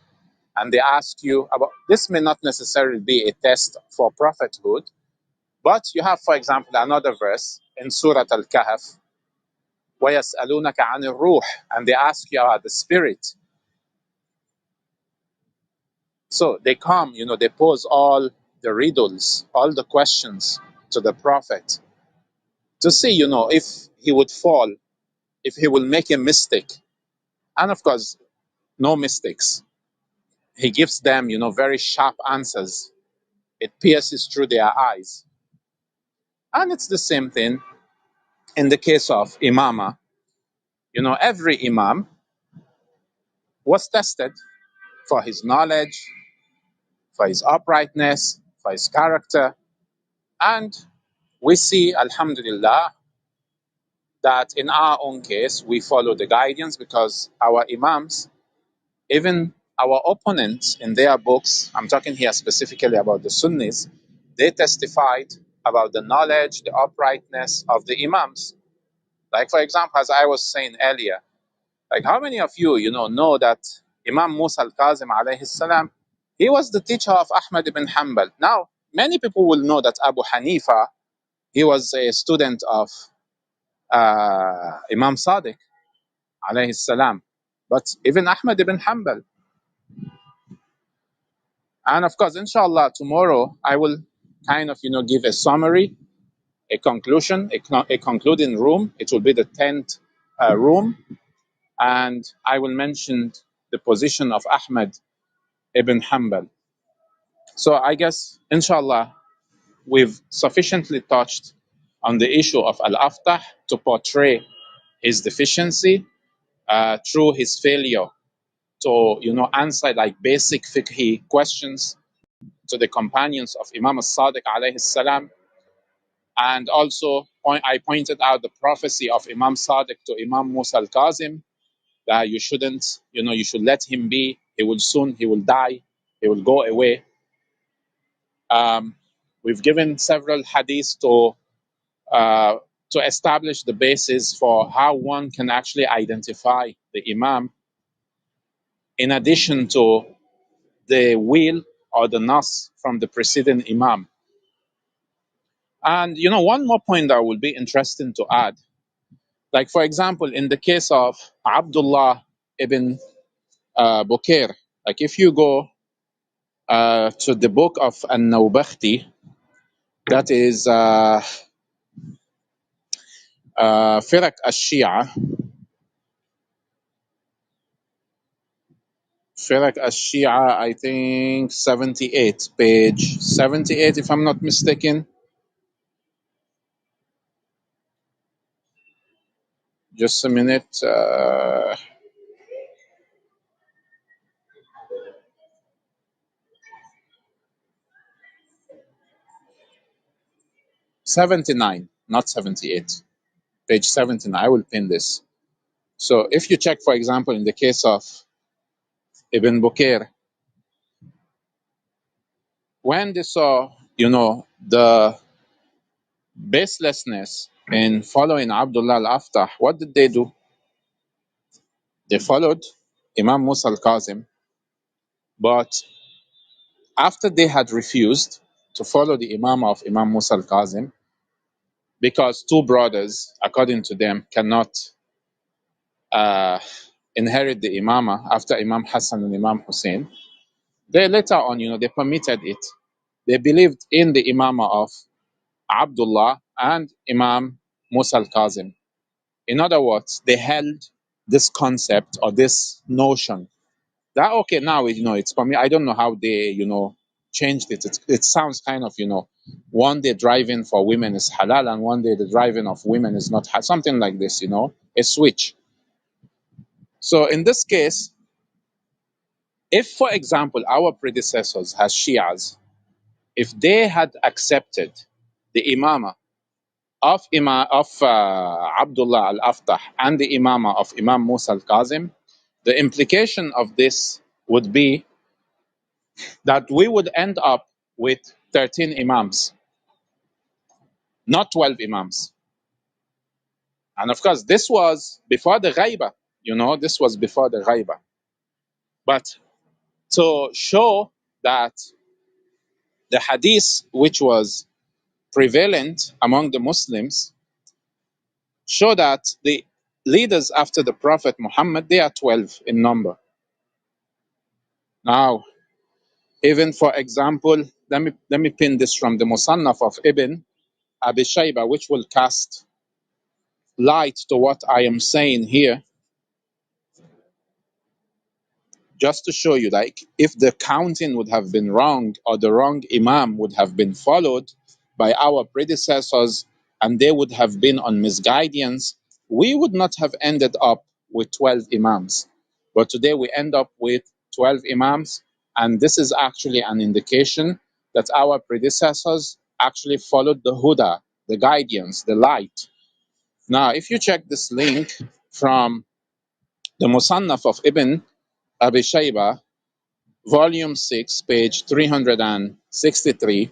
and they ask you about, this may not necessarily be a test for prophethood, but you have, for example, another verse in Surah Al-Kahf, وَيَسْأَلُونَكَ عَنِ الرُّوحِ, and they ask you about the spirit. So they come, they pose all the riddles, all the questions to the prophet to see, if he would fall, if he will make a mistake. And of course, no mistakes. He gives them, very sharp answers. It pierces through their eyes. And it's the same thing in the case of Imamah. Every Imam was tested for his knowledge, for his uprightness, for his character. And we see, Alhamdulillah, that in our own case, we follow the guidance because our Imams, even our opponents in their books, I'm talking here specifically about the Sunnis, they testified about the knowledge, the uprightness of the Imams. Like, for example, as I was saying earlier, like how many of you, know that Imam Musa al-Kazem alayhi salam, he was the teacher of Ahmad ibn Hanbal. Now, many people will know that Abu Hanifa, he was a student of Imam Sadiq alayhi salam. But even Ahmad ibn Hanbal. And of course, inshallah, tomorrow I will kind of, give a summary, a conclusion, a concluding room. It will be the 10th room. And I will mention the position of Ahmad ibn Hanbal. So I guess, inshallah, we've sufficiently touched on the issue of Al-Aftah to portray his deficiency through his failure to, answer like basic fiqh questions to the companions of Imam al-Sadiq alayhi salam. And also, I pointed out the prophecy of Imam Sadiq to Imam Musa al-Kazim, that you shouldn't, you should let him be. He will die. He will go away. We've given several hadiths to establish the basis for how one can actually identify the Imam, in addition to the will or the nas from the preceding Imam. And one more point that would be interesting to add, like for example, in the case of Abdullah ibn Bukair, like if you go to the book of An-Nawbakhti, that is Firak al-Shia, Firak al-Shia, I think 78, page 78, if I'm not mistaken. Just a minute. 79, not 78. Page 79. I will pin this. So if you check, for example, in the case of Ibn Bukair, when they saw, the baselessness in following Abdullah al-Aftah, what did they do? They followed Imam Musa al-Kazim, but after they had refused to follow the Imam of Imam Musa al-Kazim, because two brothers, according to them, cannot uh, inherit the Imamah after Imam Hassan and Imam Hussein. They later on, they permitted it. They believed in the Imamah of Abdullah and Imam Musa al-Kazem. In other words, they held this concept or this notion that, okay, now, it's for me. I don't know how they, changed it. It sounds kind of, one day driving for women is halal and one day the driving of women is not halal. Something like this, a switch. So in this case, if, for example, our predecessors as Shias, if they had accepted the Imamah of Abdullah al-Aftah and the Imamah of Imam Musa al-Kazim, the implication of this would be that we would end up with 13 Imams, not 12 Imams. And of course, this was before the Ghaiba, this was before the Ghaiba. But to show that the hadith which was prevalent among the Muslims show that the leaders after the Prophet Muhammad, they are 12 in number. Now, even for example, let me pin this from the Musannaf of Ibn Abi Shayba, which will cast light to what I am saying here, just to show you, like, if the counting would have been wrong or the wrong Imam would have been followed by our predecessors and they would have been on misguidance, we would not have ended up with 12 Imams. But today we end up with 12 Imams, and this is actually an indication that our predecessors actually followed the Huda, the guidance, the light. Now, if you check this link from the Musannaf of Ibn Abi Shayba, volume 6, page 363,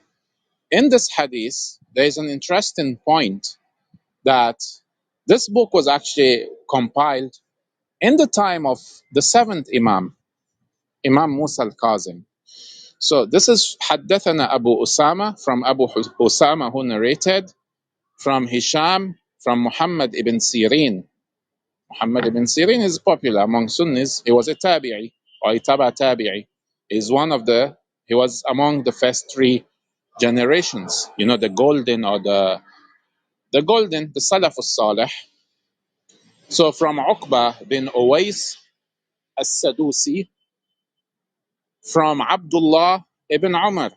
in this hadith, there is an interesting point that this book was actually compiled in the time of the seventh Imam, Imam Musa al-Kazim. So this is Haddathana Abu Usama, from Abu Usama, who narrated from Hisham, from Muhammad ibn Sirin. Muhammad ibn Sirin is popular among Sunnis. He was a tabi'i, or a taba tabi'i. He was among the first three generations, the golden, or the Salaf al-Salih. So from Uqba bin Uwais al-Sadusi, from Abdullah ibn Umar,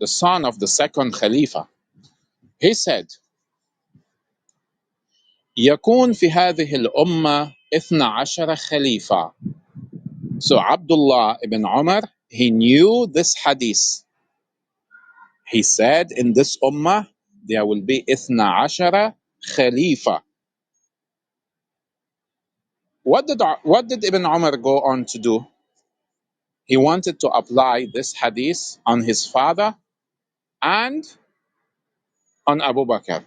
the son of the second Khalifa, he said, يكون في هذه الأمة 12 خليفة. So Abdullah ibn Umar, he knew this hadith. He said, in this ummah, there will be 12 khalifa. What did Ibn Umar go on to do? He wanted to apply this hadith on his father and on Abu Bakr.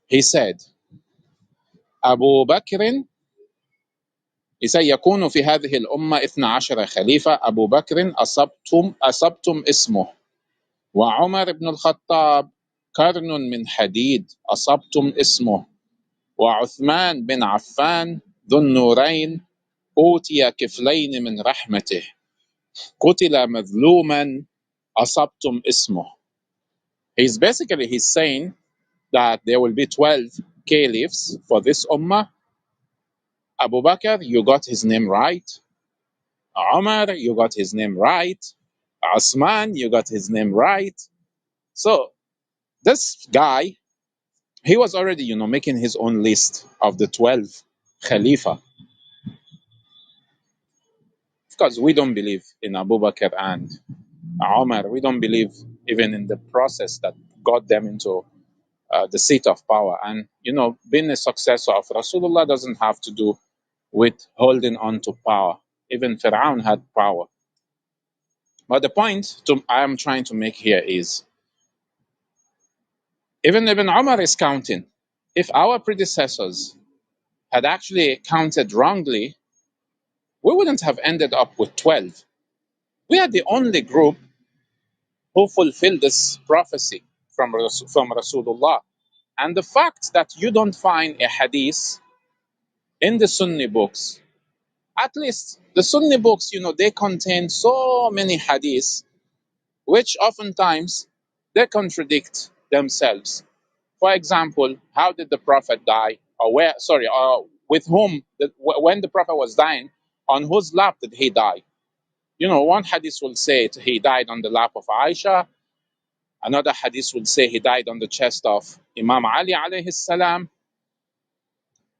He said, Abu Bakr, he said, يكون في هذه الأمة 12 خليفة. أبو بكر أصبتم اسمه، وعمر بن الخطاب قرن من حديد أصبتم اسمه، وعثمان بن عفان ذو النورين أوتي كفلين من رحمته، قتل مظلوما أصبتم اسمه. He's saying that there will be 12 caliphs for this ummah. Abu Bakr, you got his name right. Umar, you got his name right. Osman, you got his name right. So this guy, he was already, making his own list of the 12 Khalifa. Of course, we don't believe in Abu Bakr and Umar. We don't believe even in the process that got them into the seat of power. And, being a successor of Rasulullah doesn't have to do with holding on to power. Even Fir'aun had power. But the point I am trying to make here is, even Ibn Umar is counting. If our predecessors had actually counted wrongly, we wouldn't have ended up with 12. We are the only group who fulfilled this prophecy. from Rasulullah. And the fact that you don't find a hadith in the Sunni books, at least the Sunni books, they contain so many hadiths, which oftentimes they contradict themselves. For example, how did the Prophet die? Or where, sorry, with whom, when the Prophet was dying, on whose lap did he die? One hadith will say he died on the lap of Aisha. Another hadith will say he died on the chest of Imam Ali alayhi salam.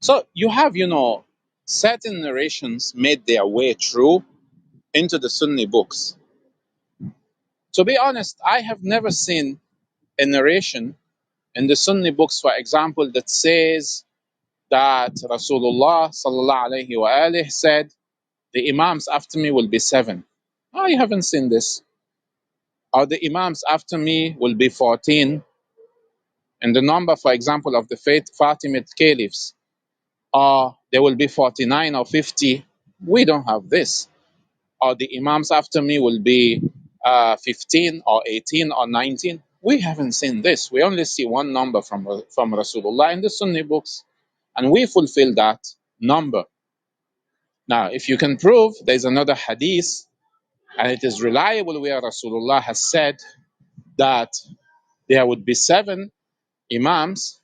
So you have, certain narrations made their way through into the Sunni books. To be honest, I have never seen a narration in the Sunni books, for example, that says that Rasulullah sallallahu alayhi wa alihi said, the Imams after me will be 7. I haven't seen this. Or the Imams after me will be 14. And the number, for example, of the Fatimid caliphs, or there will be 49 or 50. We don't have this. Or the Imams after me will be 15 or 18 or 19. We haven't seen this. We only see one number from Rasulullah in the Sunni books, and we fulfill that number. Now, if you can prove there's another hadith, and it is reliable, where Rasulullah has said that there would be 7 Imams,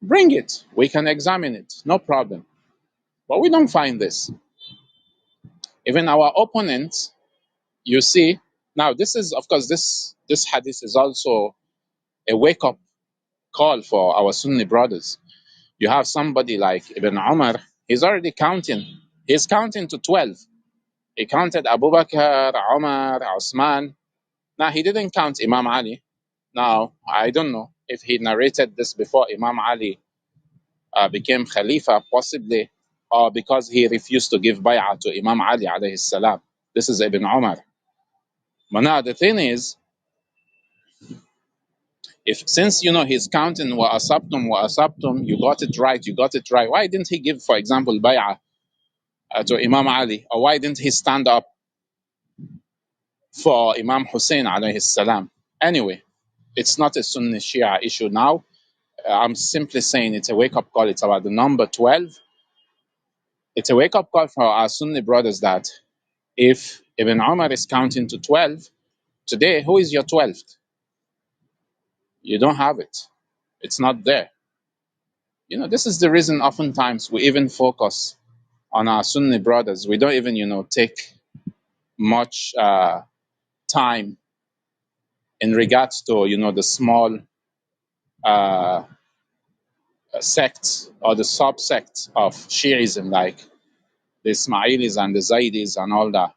bring it. We can examine it. No problem. But we don't find this. Even our opponents, you see, now this is, of course, this hadith is also a wake-up call for our Sunni brothers. You have somebody like Ibn Umar, he's already counting. He's counting to 12. He counted Abu Bakr, Umar, Osman. Now, he didn't count Imam Ali. Now, I don't know if he narrated this before Imam Ali became Khalifa, possibly, or because he refused to give bay'ah to Imam Ali alayhi salam. This is Ibn Umar. But now the thing is, if since he's counting wa asabtum, you got it right. Why didn't he give, for example, bay'ah to Imam Ali, or why didn't he stand up for Imam Hussein alayhi salam? Anyway, it's not a Sunni Shia issue now. I'm simply saying it's a wake-up call. It's about the number 12. It's a wake-up call for our Sunni brothers that if Ibn Umar is counting to 12, today, who is your 12th? You don't have it. It's not there. This is the reason oftentimes we even focus on our Sunni brothers. We don't even, take much time in regards to, the small sects or the subsects of Shiism, like the Ismailis and the Zaydis and all that.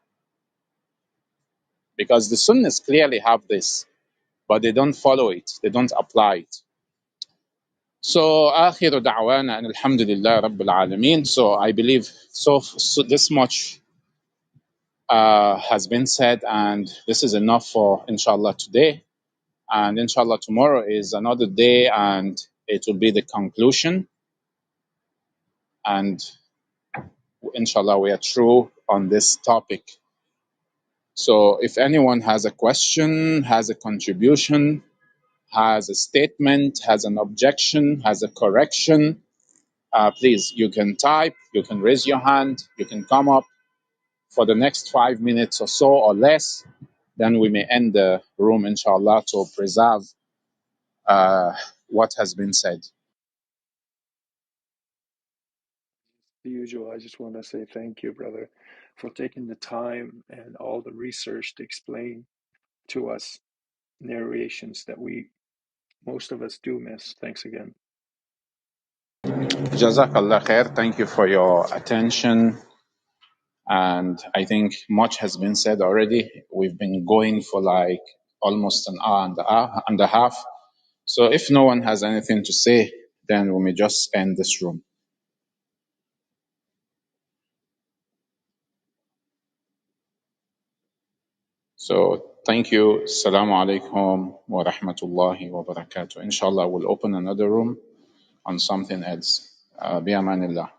Because the Sunnis clearly have this, but they don't follow it. They don't apply it. So, akhiru da'wana and alhamdulillah rabbil alameen. So, I believe so this much has been said, and this is enough for inshallah today. And inshallah tomorrow is another day, and it will be the conclusion. And inshallah we are through on this topic. So if anyone has a question, has a contribution, has a statement, has an objection, has a correction, please, you can type, you can raise your hand, you can come up for the next 5 minutes or so or less. Then we may end the room, inshallah, to preserve what has been said. The usual, I just want to say thank you, brother, for taking the time and all the research to explain to us narrations that most of us do miss. Thanks again. Jazakallah khair. Thank you for your attention. And I think much has been said already. We've been going for like almost an hour and a half. So if no one has anything to say, then we may just end this room. So thank you. Assalamu alaikum wa rahmatullahi wa barakatuh. Inshallah, we'll open another room on something else. Bi amanillah.